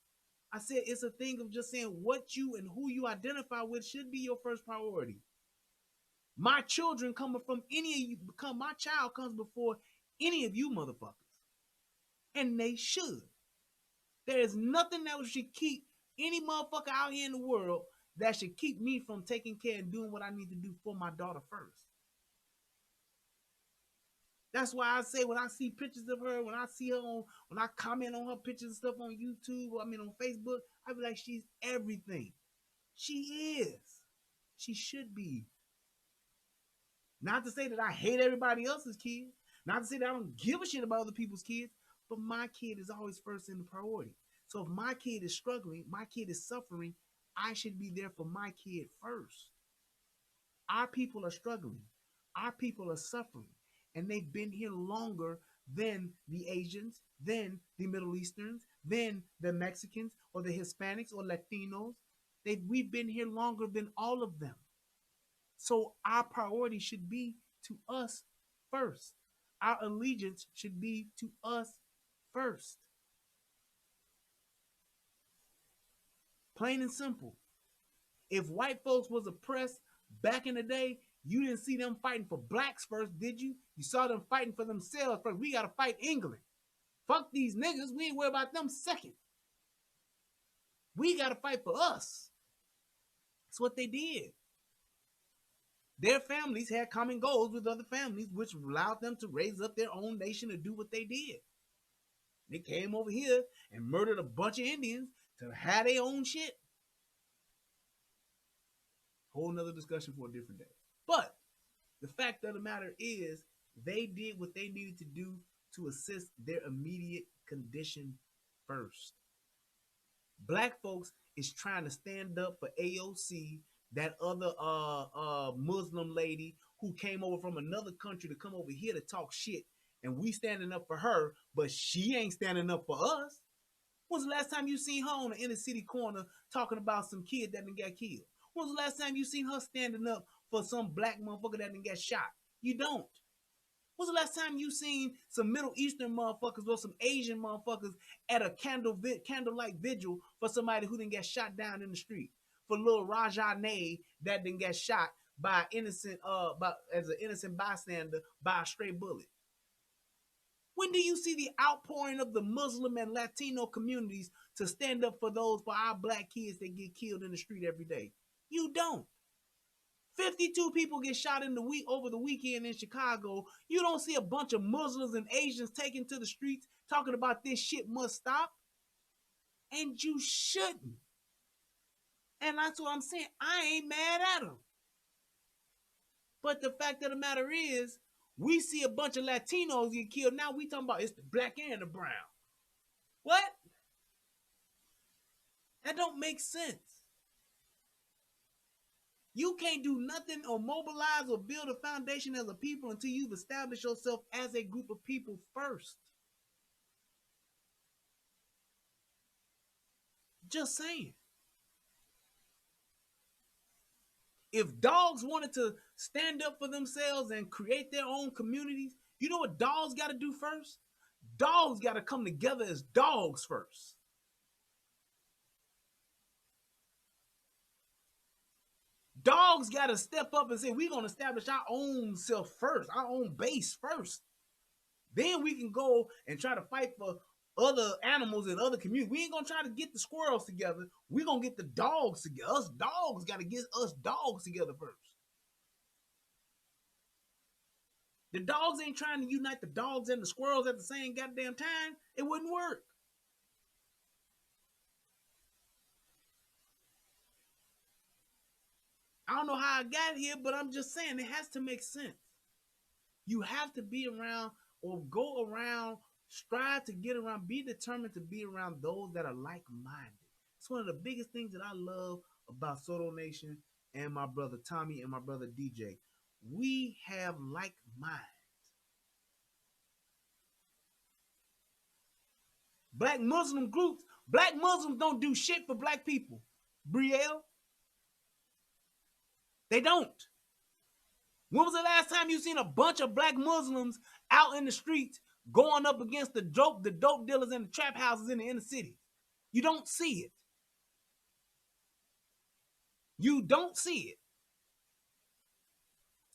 I said, it's a thing of just saying what you and who you identify with should be your first priority. My children coming from any of you, my child comes before any of you motherfuckers. And they should. There is nothing that should keep any motherfucker out here in the world that should keep me from taking care and doing what I need to do for my daughter first. That's why I say when I see pictures of her, when I see her on, when I comment on her pictures and stuff on YouTube, or I mean on Facebook, I be like, she's everything. She is. She should be. Not to say that I hate everybody else's kids. Not to say that I don't give a shit about other people's kids. But my kid is always first in the priority. So if my kid is struggling, my kid is suffering, I should be there for my kid first. Our people are struggling. Our people are suffering. And they've been here longer than the Asians, than the Middle Easterns, than the Mexicans or the Hispanics or Latinos. We've been here longer than all of them. So our priority should be to us first. Our allegiance should be to us first. Plain and simple. If white folks was oppressed back in the day, you didn't see them fighting for blacks first, did you? You saw them fighting for themselves first. We got to fight England. Fuck these niggas. We ain't worried about them second. We got to fight for us. That's what they did. Their families had common goals with other families, which allowed them to raise up their own nation and do what they did. They came over here and murdered a bunch of Indians to have their own shit. Whole nother discussion for a different day. But the fact of the matter is, they did what they needed to do to assist their immediate condition first. Black folks is trying to stand up for AOC, that other Muslim lady who came over from another country to come over here to talk shit, and we standing up for her, but she ain't standing up for us. When's the last time you seen her on the inner city corner talking about some kid that done got killed? When's the last time you seen her standing up for some black motherfucker that done got shot? You don't. When's the last time you seen some Middle Eastern motherfuckers or some Asian motherfuckers at a candlelight vigil for somebody who didn't get shot down in the street? For little Rajane that didn't get shot by innocent, as an innocent bystander by a stray bullet. When do you see the outpouring of the Muslim and Latino communities to stand up for our black kids that get killed in the street every day? You don't. 52 people get shot over the weekend in Chicago. You don't see a bunch of Muslims and Asians taking to the streets talking about this shit must stop. And you shouldn't. And that's what I'm saying. I ain't mad at them. But the fact of the matter is, we see a bunch of Latinos get killed. Now we talking about it's the black and the brown. What? That don't make sense. You can't do nothing or mobilize or build a foundation as a people until you've established yourself as a group of people first. Just saying. If dogs wanted to stand up for themselves and create their own communities, you know what dogs got to do first? Dogs got to come together as dogs first. Dogs got to step up and say, we're going to establish our own self first, our own base first. Then we can go and try to fight for other animals in other communities. We ain't going to try to get the squirrels together. We're going to get the dogs together. Us dogs got to get us dogs together first. The dogs ain't trying to unite the dogs and the squirrels at the same goddamn time. It wouldn't work. I don't know how I got here, but I'm just saying it has to make sense. You have to be around or go around, strive to get around, be determined to be around those that are like-minded. It's one of the biggest things that I love about Soto Nation and my brother Tommy and my brother DJ. We have like minds. Black Muslim groups, black Muslims don't do shit for black people. Brielle, they don't. When was the last time you seen a bunch of black Muslims out in the streets going up against the dope dealers and the trap houses in the inner city? You don't see it. You don't see it.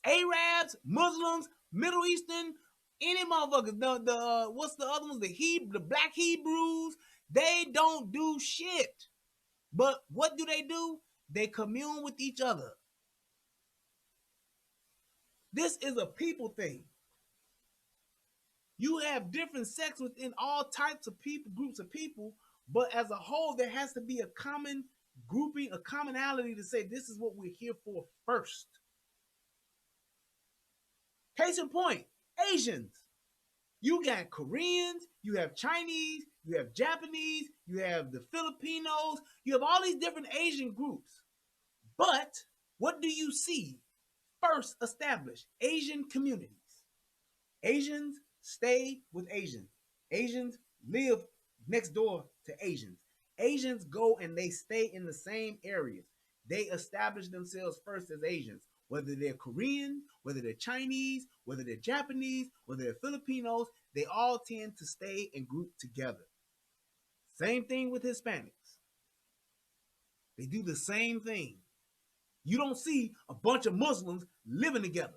Arabs, Muslims, Middle Eastern, any motherfuckers, what's the other ones? The black Hebrews, they don't do shit. But what do? They commune with each other. This is a people thing. You have different sects within all types of people, groups of people, but as a whole, there has to be a common grouping, a commonality to say this is what we're here for first. Case in point, Asians. You got Koreans, you have Chinese, you have Japanese, you have the Filipinos, you have all these different Asian groups. But what do you see first established? Asian communities. Asians stay with Asians. Asians live next door to Asians. Asians go and they stay in the same areas. They establish themselves first as Asians, whether they're Korean, whether they're Chinese, whether they're Japanese, whether they're Filipinos, they all tend to stay and group together. Same thing with Hispanics. They do the same thing. You don't see a bunch of Muslims living together.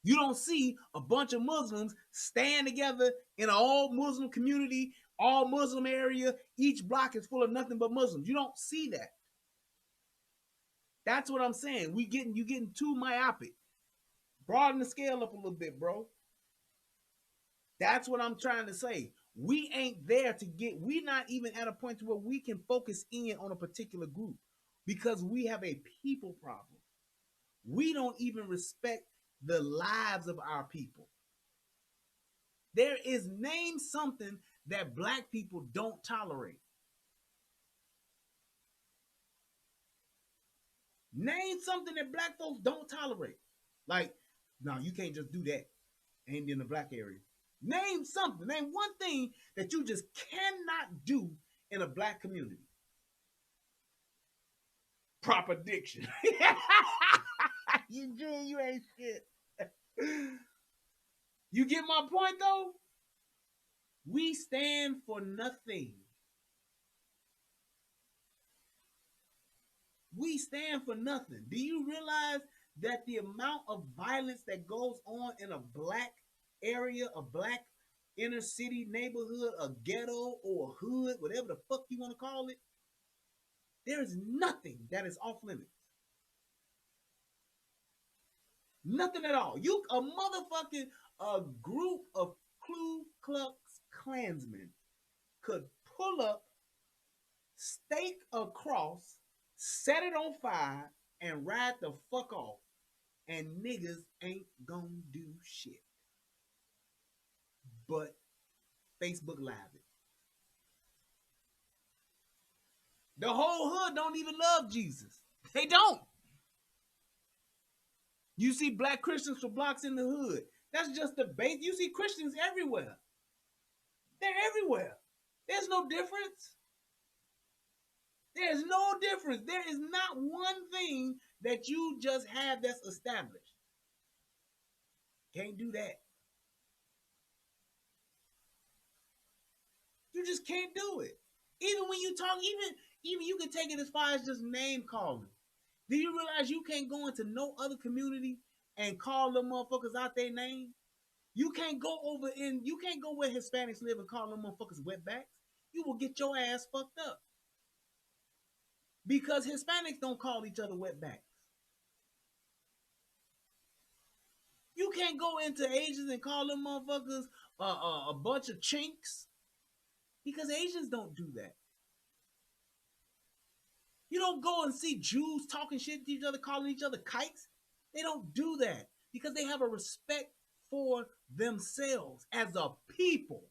You don't see a bunch of Muslims stand together in an all Muslim community, all Muslim area. Each block is full of nothing but Muslims. You don't see that. That's what I'm saying. You getting too myopic. Broaden the scale up a little bit, bro. That's what I'm trying to say. We ain't there to we're not even at a point where we can focus in on a particular group because we have a people problem. We don't even respect the lives of our people. There is name something that black people don't tolerate. Name something that black folks don't tolerate. Like, no, you can't just do that. Ain't in the black area. Name something. Name one thing that you just cannot do in a black community. Proper diction. You ain't shit. You get my point though? We stand for nothing. We stand for nothing. Do you realize that the amount of violence that goes on in a black area, a black inner city neighborhood, a ghetto or a hood, whatever the fuck you want to call it, there is nothing that is off limits. Nothing at all. You a motherfucking group of Ku Klux Klansmen could pull up, stake a cross, set it on fire, and ride the fuck off. And niggas ain't gonna do shit. But Facebook Live it. The whole hood don't even love Jesus. They don't. You see black Christians for blocks in the hood. That's just the base. You see Christians everywhere. They're everywhere. There's no difference. There's no difference. There is not one thing that you just have that's established. Can't do that. You just can't do it. Even when you talk, even you can take it as far as just name calling. Do you realize you can't go into no other community and call them motherfuckers out their name? You can't go where Hispanics live and call them motherfuckers wetbacks. You will get your ass fucked up. Because Hispanics don't call each other wetbacks. You can't go into Asians and call them motherfuckers a bunch of chinks. Because Asians don't do that. You don't go and see Jews talking shit to each other, calling each other kikes. They don't do that because they have a respect for themselves as a people.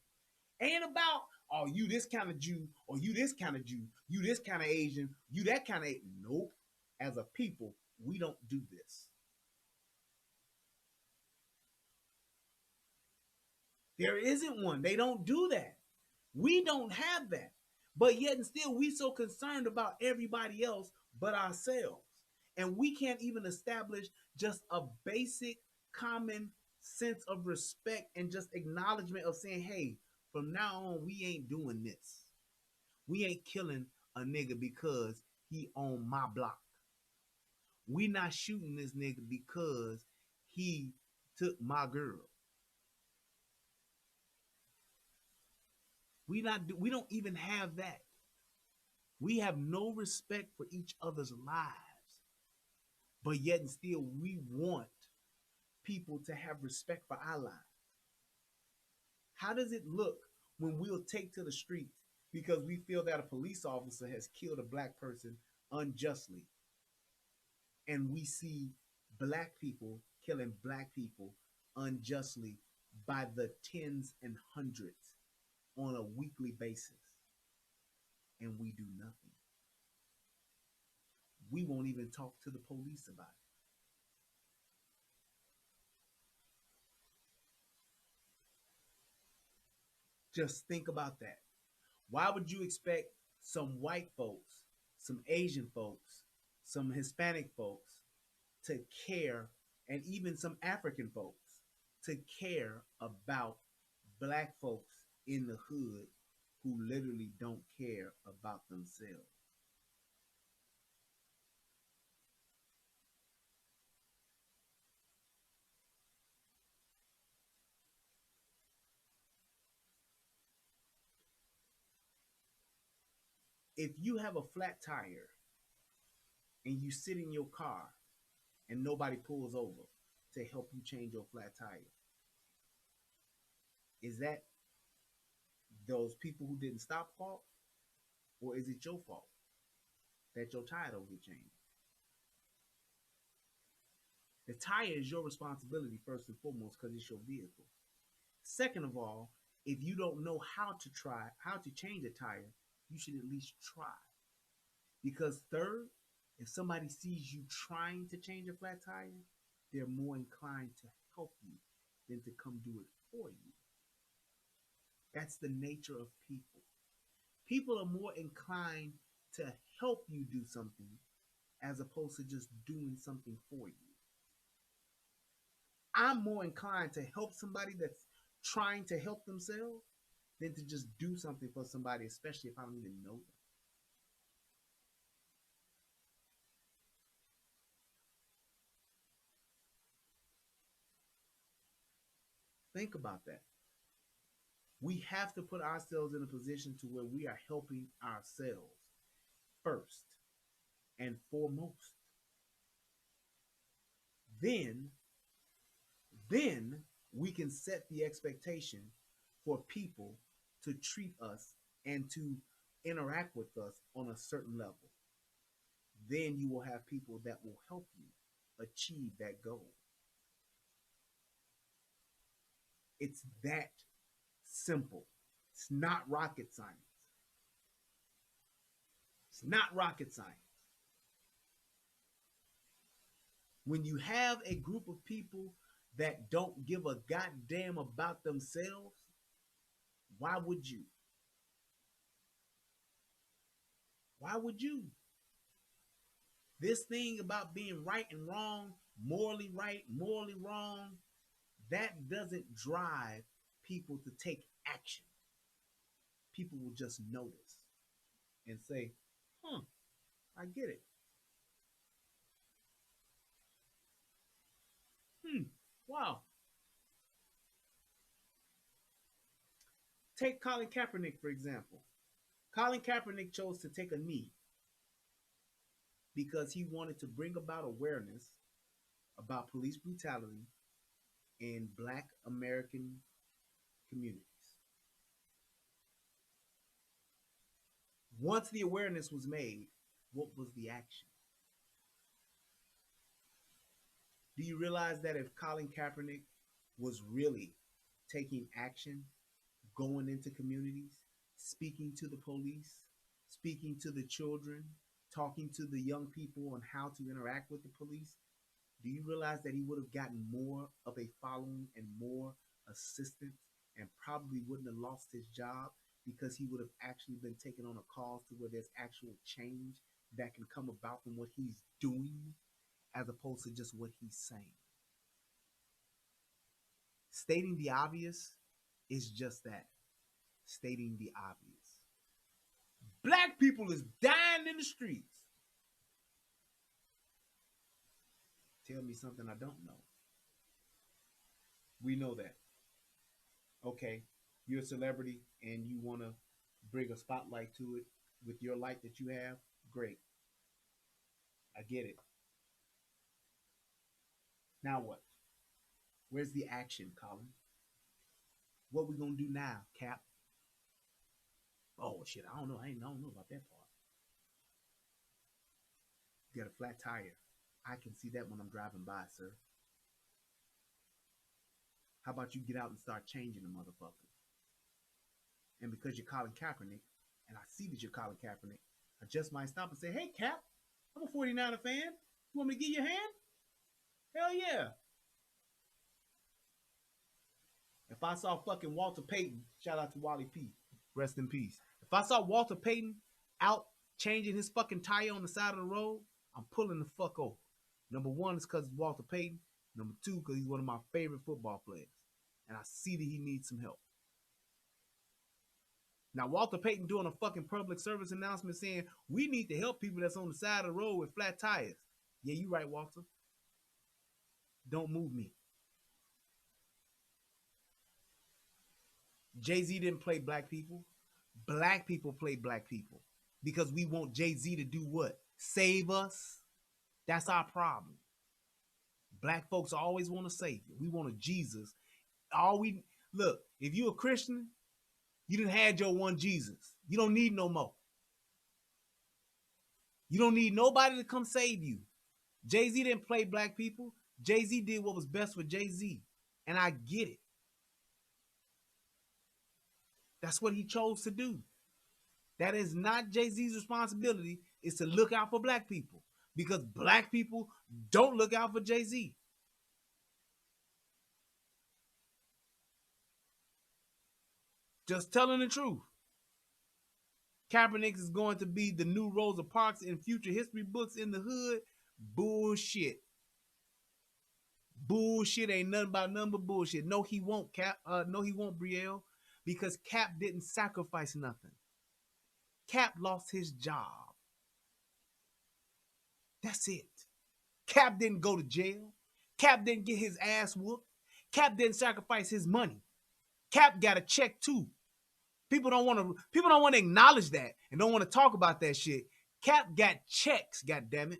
Ain't about, oh, you this kind of Jew, or you this kind of Jew, you this kind of Asian, you that kind of. Nope. As a people, we don't do this. There isn't one. They don't do that. We don't have that. But yet and still, we so concerned about everybody else but ourselves. And we can't even establish just a basic common sense of respect and just acknowledgement of saying, hey, from now on, we ain't doing this. We ain't killing a nigga because he on my block. We not shooting this nigga because he took my girl. We don't even have that. We have no respect for each other's lives, but yet and still we want people to have respect for our lives. How does it look when we'll take to the streets because we feel that a police officer has killed a black person unjustly, and we see black people killing black people unjustly by the tens and hundreds on a weekly basis, and we do nothing? We won't even talk to the police about it. Just think about that. Why would you expect some white folks, some Asian folks, some Hispanic folks to care, and even some African folks to care about black folks in the hood who literally don't care about themselves? If you have a flat tire and you sit in your car and nobody pulls over to help you change your flat tire, is that those people who didn't stop fault, or is it your fault that your tire don't get changed? The tire is your responsibility first and foremost because it's your vehicle. Second of all, if you don't know how to change a tire, you should at least try. Because third, if somebody sees you trying to change a flat tire, they're more inclined to help you than to come do it for you. That's the nature of people. People are more inclined to help you do something as opposed to just doing something for you. I'm more inclined to help somebody that's trying to help themselves than to just do something for somebody, especially if I don't even know them. Think about that. We have to put ourselves in a position to where we are helping ourselves first and foremost. Then, then we can set the expectation for people to treat us and to interact with us on a certain level. Then you will have people that will help you achieve that goal. It's that simple. It's not rocket science. It's not rocket science. When you have a group of people that don't give a goddamn about themselves, why would you? Why would you? This thing about being right and wrong, right, morally wrong, that doesn't drive people to take action. People will just notice and say, huh, I get it. Wow. Take Colin Kaepernick, for example. Colin Kaepernick chose to take a knee because he wanted to bring about awareness about police brutality in Black American communities. Once the awareness was made, what was the action? Do you realize that if Colin Kaepernick was really taking action, going into communities, speaking to the police, speaking to the children, talking to the young people on how to interact with the police, do you realize that he would have gotten more of a following and more assistance and probably wouldn't have lost his job because he would have actually been taken on a cause to where there's actual change that can come about from what he's doing as opposed to just what he's saying? Stating the obvious is just that, stating the obvious. Black people is dying in the streets. Tell me something I don't know. We know that. Okay, you're a celebrity and you want to bring a spotlight to it. with your light that you have, great. I get it. Now what? Where's the action, Colin? What we gonna do now, Cap? Oh shit, I don't know. I don't know about that part. You got a flat tire. I can see that when I'm driving by, sir. How about you get out and start changing the motherfucker? And because you're Colin Kaepernick, and I see that you're Colin Kaepernick, I just might stop and say, hey, Cap, I'm a 49er fan. You want me to give you a hand? Hell yeah. If I saw fucking Walter Payton, shout out to Wally P, rest in peace. If I saw Walter Payton out changing his fucking tire on the side of the road, I'm pulling the fuck over. Number one is because it's Walter Payton. Number two, because he's one of my favorite football players. And I see that he needs some help. Now, Walter Payton doing a fucking public service announcement saying, we need to help people that's on the side of the road with flat tires. Yeah, you right, Walter. Don't move me. Jay-Z didn't play black people. Black people play black people. Because we want Jay-Z to do what? Save us. That's our problem. Black folks always want a savior. We want a Jesus. Look, if you a Christian, you done had your one Jesus. You don't need no more. You don't need nobody to come save you. Jay-Z didn't play black people. Jay-Z did what was best for Jay-Z. And I get it. That's what he chose to do. That is not Jay-Z's responsibility, is to look out for black people. Because black people don't look out for Jay-Z. Just telling the truth. Kaepernick is going to be the new Rosa Parks in future history books in the hood. Bullshit. Bullshit ain't nothing but nothing but bullshit. No, he won't, Cap. No, he won't, Brielle. Because Cap didn't sacrifice nothing. Cap lost his job. That's it. Cap didn't go to jail. Cap didn't get his ass whooped. Cap didn't sacrifice his money. Cap got a check too. People don't want to acknowledge that and don't want to talk about that shit. Cap got checks, goddammit.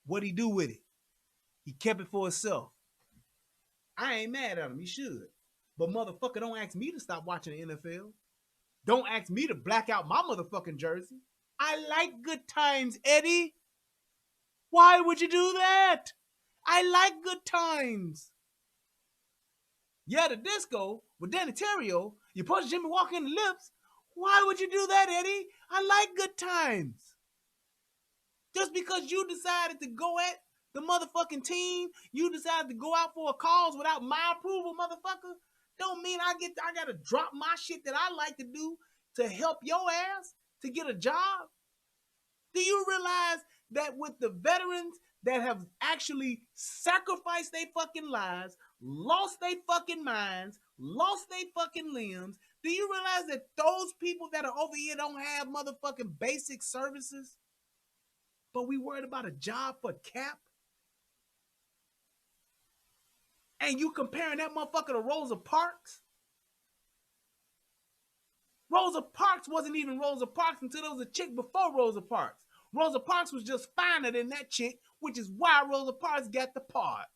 What'd he do with it? He kept it for himself. I ain't mad at him. He should. But motherfucker, don't ask me to stop watching the NFL. Don't ask me to black out my motherfucking jersey. I like good times, Eddie. Why would you do that? I like good times. Yeah, the disco with Danny Terrio, you punch Jimmy Walker in the lips. Why would you do that, Eddie? I like good times. Just because you decided to go at the motherfucking team, you decided to go out for a cause without my approval, motherfucker, don't mean I gotta drop my shit that I like to do to help your ass to get a job. Do you realize that with the veterans that have actually sacrificed their fucking lives, lost their fucking minds, lost their fucking limbs, do you realize that those people that are over here don't have motherfucking basic services? But we worried about a job for Cap? And you comparing that motherfucker to Rosa Parks? Rosa Parks wasn't even Rosa Parks until there was a chick before Rosa Parks. Rosa Parks was just finer than that chick, which is why Rosa Parks got the part.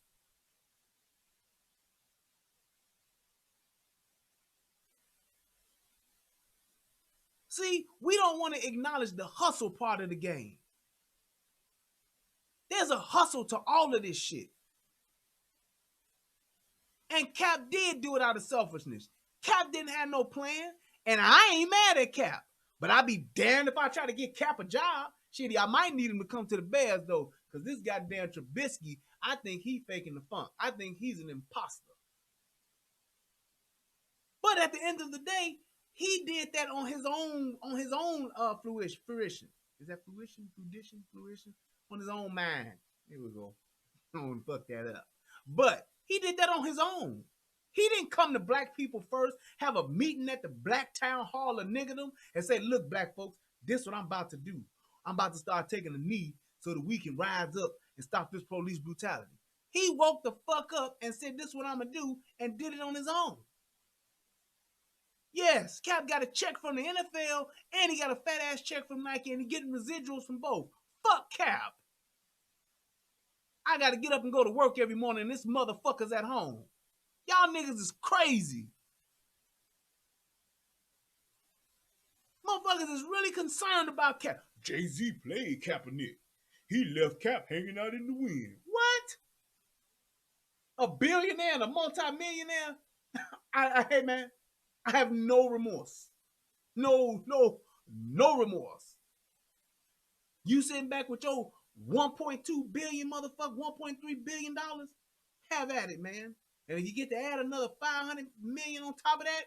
See, we don't want to acknowledge the hustle part of the game. There's a hustle to all of this shit. And Cap did do it out of selfishness. Cap didn't have no plan, and I ain't mad at Cap. But I'd be damned if I try to get Cap a job. Shit, I might need him to come to the Bears, though, because this goddamn Trubisky, I think he faking the funk. I think he's an imposter. But at the end of the day, he did that on his own fruition. Is that fruition? On his own mind. Here we go. I don't want to fuck that up. But he did that on his own. He didn't come to black people first, have a meeting at the Black Town Hall of niggerdom and say, look, black folks, this is what I'm about to do. I'm about to start taking a knee so that we can rise up and stop this police brutality. He woke the fuck up and said, this is what I'm going to do, and did it on his own. Yes, Cap got a check from the NFL and he got a fat ass check from Nike and he getting residuals from both. Fuck Cap. I gotta get up and go to work every morning and this motherfucker's at home. Y'all niggas is crazy. Motherfuckers is really concerned about Cap. Jay-Z played Kaepernick. He left Cap hanging out in the wind. What? A billionaire and a multi-millionaire? Hey man, I have no remorse. No remorse. You sitting back with your 1.2 billion motherfucker, 1.3 billion dollars? Have at it, man. And if you get to add another 500 million on top of that,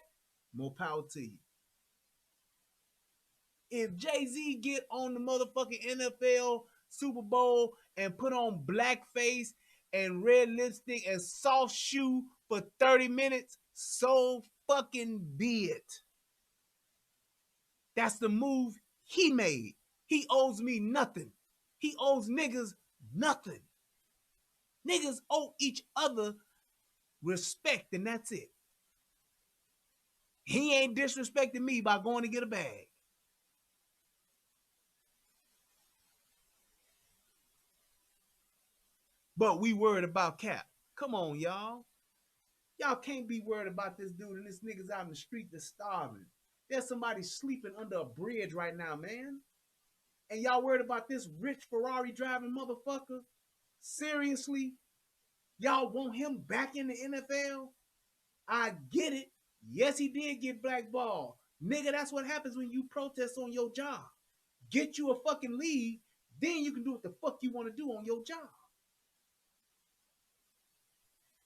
more power to you. If Jay-Z get on the motherfucking NFL Super Bowl and put on blackface and red lipstick and soft shoe for 30 minutes, so fucking be it. That's the move he made. He owes me nothing. He owes niggas nothing. Niggas owe each other respect, and that's it. He ain't disrespecting me by going to get a bag. But we worried about Cap. Come on, y'all. Y'all can't be worried about this dude and this nigga's out in the street that's starving. There's somebody sleeping under a bridge right now, man. And y'all worried about this rich Ferrari driving motherfucker? Seriously? Y'all want him back in the NFL? I get it. Yes, he did get blackballed. Nigga, that's what happens when you protest on your job. Get you a fucking league, then you can do what the fuck you want to do on your job.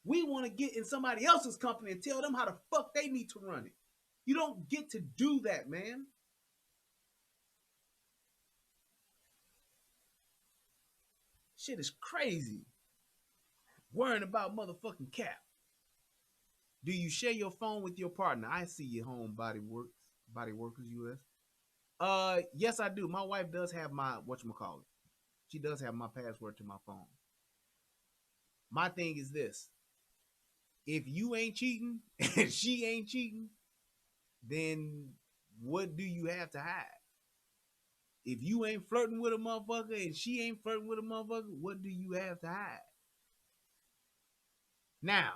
We want to get in somebody else's company and tell them how the fuck they need to run it. You don't get to do that, man. Shit is crazy. Worrying about motherfucking Cap. Do you share your phone with your partner? I see you home, Body Workers US. Yes, I do. My wife does have my whatchamacallit. She does have my password to my phone. My thing is this. If you ain't cheating and she ain't cheating, then what do you have to hide? If you ain't flirting with a motherfucker and she ain't flirting with a motherfucker, what do you have to hide? Now,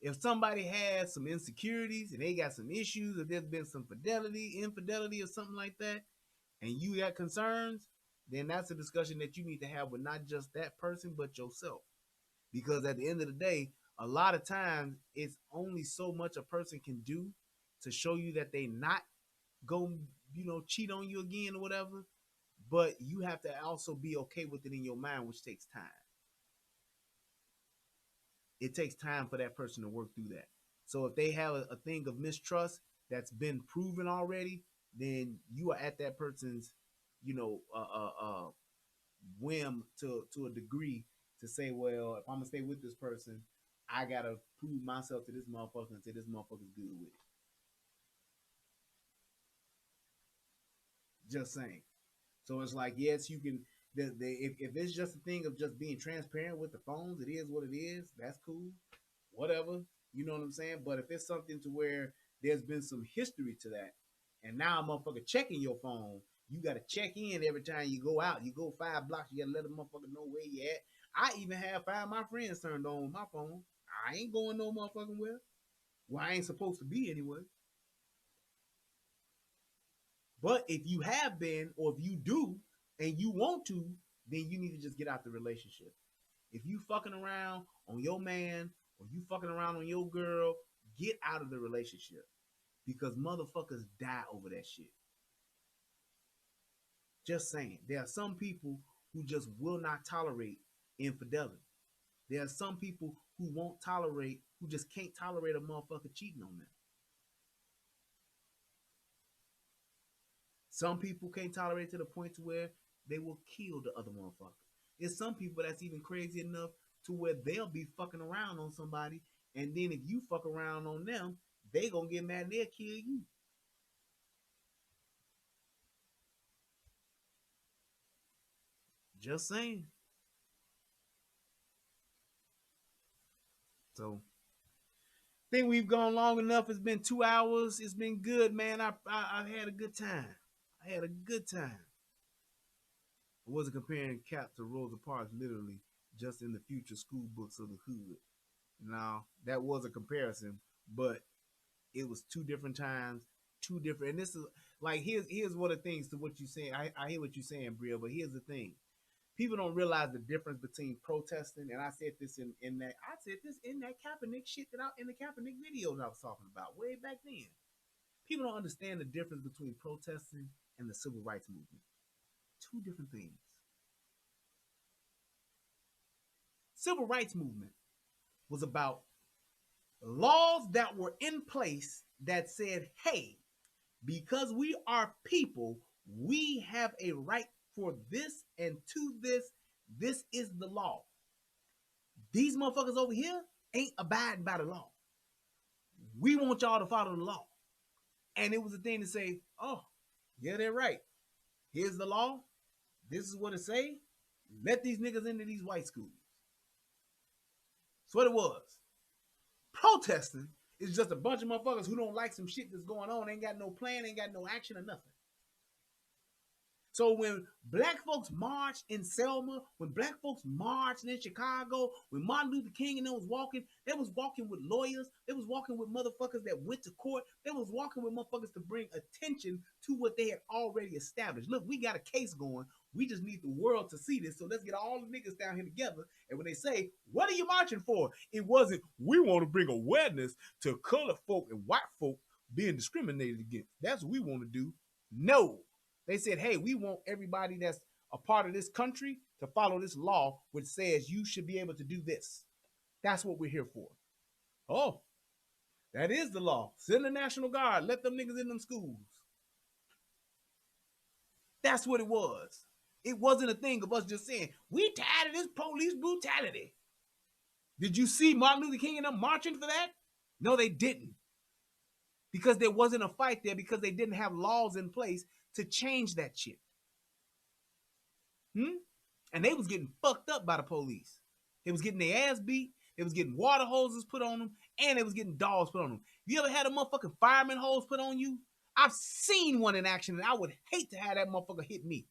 if somebody has some insecurities and they got some issues, if there's been some infidelity or something like that, and you got concerns, then that's a discussion that you need to have with not just that person, but yourself. Because at the end of the day, a lot of times it's only so much a person can do to show you that they not go, cheat on you again or whatever. But you have to also be okay with it in your mind, which takes time. It takes time for that person to work through that. So if they have a thing of mistrust that's been proven already, then you are at that person's, whim to a degree to say, well, if I'm gonna stay with this person, I gotta prove myself to this motherfucker until this motherfucker's good with it. Just saying. So it's like, yes, you can. If it's just a thing of just being transparent with the phones, it is what it is. That's cool, whatever. You know what I'm saying? But if it's something to where there's been some history to that, and now a motherfucker checking your phone, you got to check in every time you go out. You go 5 blocks, you got to let a motherfucker know where you at. I even have 5 of my friends turned on with my phone. I ain't going no motherfucking where. Well, I ain't supposed to be anyway. But if you have been, or if you do, and you want to, then you need to just get out the relationship. If you fucking around on your man, or you fucking around on your girl, get out of the relationship. Because motherfuckers die over that shit. Just saying. There are some people who just will not tolerate infidelity. There are some people who who just can't tolerate a motherfucker cheating on them. Some people can't tolerate it to the point to where they will kill the other motherfucker. There's some people that's even crazy enough to where they'll be fucking around on somebody, and then if you fuck around on them, they gonna get mad and they'll kill you. Just saying. So Think we've gone long enough. It's been 2 hours. It's been good, man. I had a good time. I had a good time. I wasn't comparing Cap to Rosa Parks literally, just in the future school books of the hood. Now that was a comparison, but it was two different times, two different. And this is like here's one of the things to what you're saying. I hear what you're saying, Bria, but here's the thing: people don't realize the difference between protesting. And I said this in that Kaepernick shit that in the Kaepernick videos I was talking about way back then. People don't understand the difference between protesting and the civil rights movement. Two different things. Civil rights movement was about laws that were in place that said, hey, because we are people, we have a right for this and to this. This is the law. These motherfuckers over here ain't abiding by the law. We want y'all to follow the law. And it was a thing to say, oh, yeah, they're right. Here's the law. This is what it say. Let these niggas into these white schools. That's what it was. Protesting is just a bunch of motherfuckers who don't like some shit that's going on, ain't got no plan, ain't got no action or nothing. So when black folks marched in Selma, when black folks marched in Chicago, when Martin Luther King and them was walking, they was walking with lawyers, they was walking with motherfuckers that went to court, they was walking with motherfuckers to bring attention to what they had already established. Look, we got a case going. We just need the world to see this. So let's get all the niggas down here together. And when they say, what are you marching for? It wasn't, we want to bring awareness to colored folk and white folk being discriminated against. That's what we want to do. No. They said, hey, we want everybody that's a part of this country to follow this law, which says you should be able to do this. That's what we're here for. Oh, that is the law. Send the National Guard. Let them niggas in them schools. That's what it was. It wasn't a thing of us just saying, we tired of this police brutality. Did you see Martin Luther King and them marching for that? No, they didn't. Because there wasn't a fight there, because they didn't have laws in place to change that shit. And they was getting fucked up by the police. They was getting their ass beat. They was getting water hoses put on them. And they was getting dogs put on them. You ever had a motherfucking fireman hose put on you? I've seen one in action, and I would hate to have that motherfucker hit me.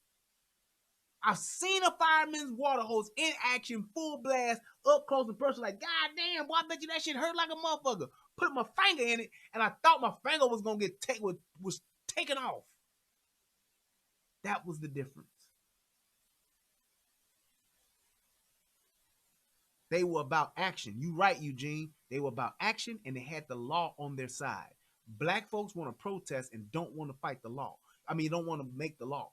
I've seen a fireman's water hose in action, full blast, up close and personal, like, God damn, boy, I bet you that shit hurt like a motherfucker. Put my finger in it, and I thought my finger was going to get was taken off. That was the difference. They were about action. You right, Eugene. They were about action, and they had the law on their side. Black folks want to protest and don't want to fight the law. I mean, don't want to make the law.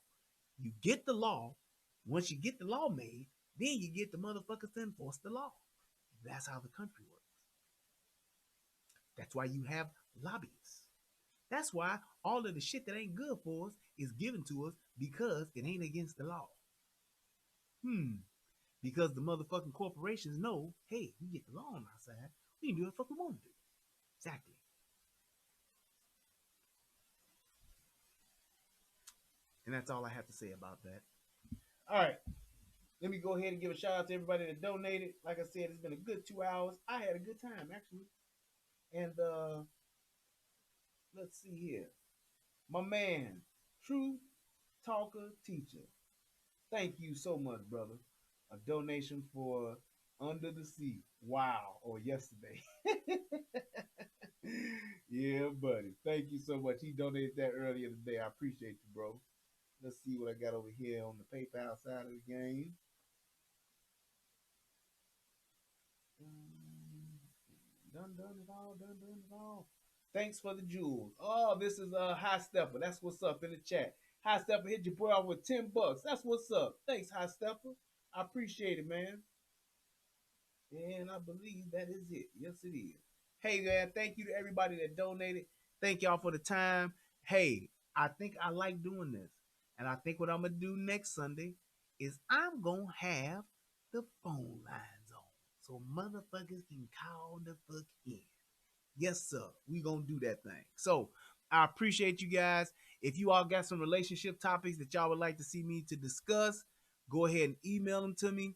You get the law. Once you get the law made, then you get the motherfuckers to enforce the law. That's how the country works. That's why you have lobbyists. That's why all of the shit that ain't good for us is given to us, because it ain't against the law. Because the motherfucking corporations know, hey, we get the law on our side, we can do what the fuck we want to do. Exactly. And that's all I have to say about that. All right. Let me go ahead and give a shout out to everybody that donated. Like I said, it's been a good 2 hours. I had a good time, actually. And let's see here. My man, True Talker Teacher. Thank you so much, brother. A donation for Under the Sea. Wow. Or yesterday. Yeah, buddy. Thank you so much. He donated that earlier today. I appreciate you, bro. Let's see what I got over here on the PayPal side of the game. Done it all. Thanks for the jewels. Oh, this is High Stepper. That's what's up in the chat. High Stepper hit your boy off with $10. That's what's up. Thanks, High Stepper. I appreciate it, man. And I believe that is it. Yes, it is. Hey, man, thank you to everybody that donated. Thank y'all for the time. Hey, I think I like doing this. And I think what I'm going to do next Sunday is I'm going to have the phone lines on, so motherfuckers can call the fuck in. Yes, sir. We going to do that thing. So I appreciate you guys. If you all got some relationship topics that y'all would like to see me to discuss, go ahead and email them to me.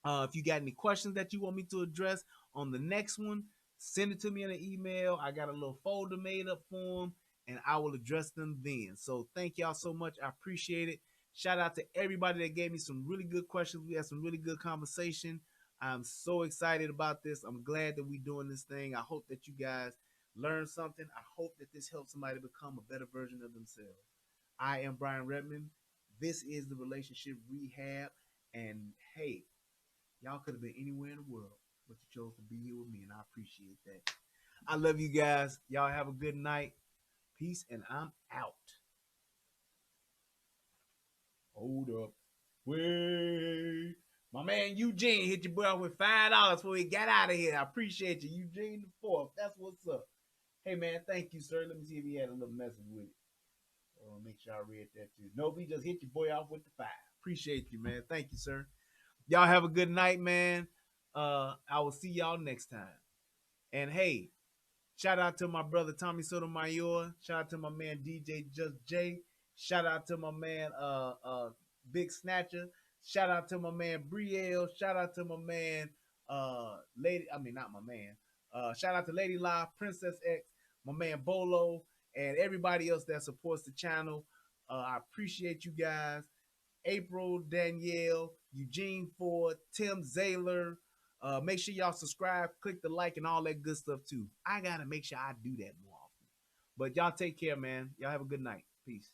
If you got any questions that you want me to address on the next one, send it to me in an email. I got a little folder made up for them, and I will address them then. So thank y'all so much. I appreciate it. Shout out to everybody that gave me some really good questions. We had some really good conversation. I'm so excited about this. I'm glad that we're doing this thing. I hope that you guys learn something. I hope that this helps somebody become a better version of themselves. I am Brian Redmond. This is the Relationship Rehab. And hey, y'all could have been anywhere in the world, but you chose to be here with me, and I appreciate that. I love you guys. Y'all have a good night. Peace, and I'm out. Hold up. Wait. My man Eugene hit your boy up with $5 before he got out of here. I appreciate you. Eugene the fourth. That's what's up. Hey man, thank you, sir. Let me see if he had a little message with it. Make sure I read that too. Nope, he just hit your boy off with the 5. Appreciate you, man. Thank you, sir. Y'all have a good night, man. I will see y'all next time. And hey, shout out to my brother Tommy Sotomayor. Shout out to my man DJ Just J. Shout out to my man Big Snatcher. Shout out to my man Brielle. Shout out to my man Lady. I mean not my man. Shout out to Lady Live, Princess X, my man Bolo, and everybody else that supports the channel. I appreciate you guys. April, Danielle, Eugene Ford, Tim Zaylor. Make sure y'all subscribe, click the like, and all that good stuff too. I gotta make sure I do that more often. But y'all take care, man. Y'all have a good night. Peace.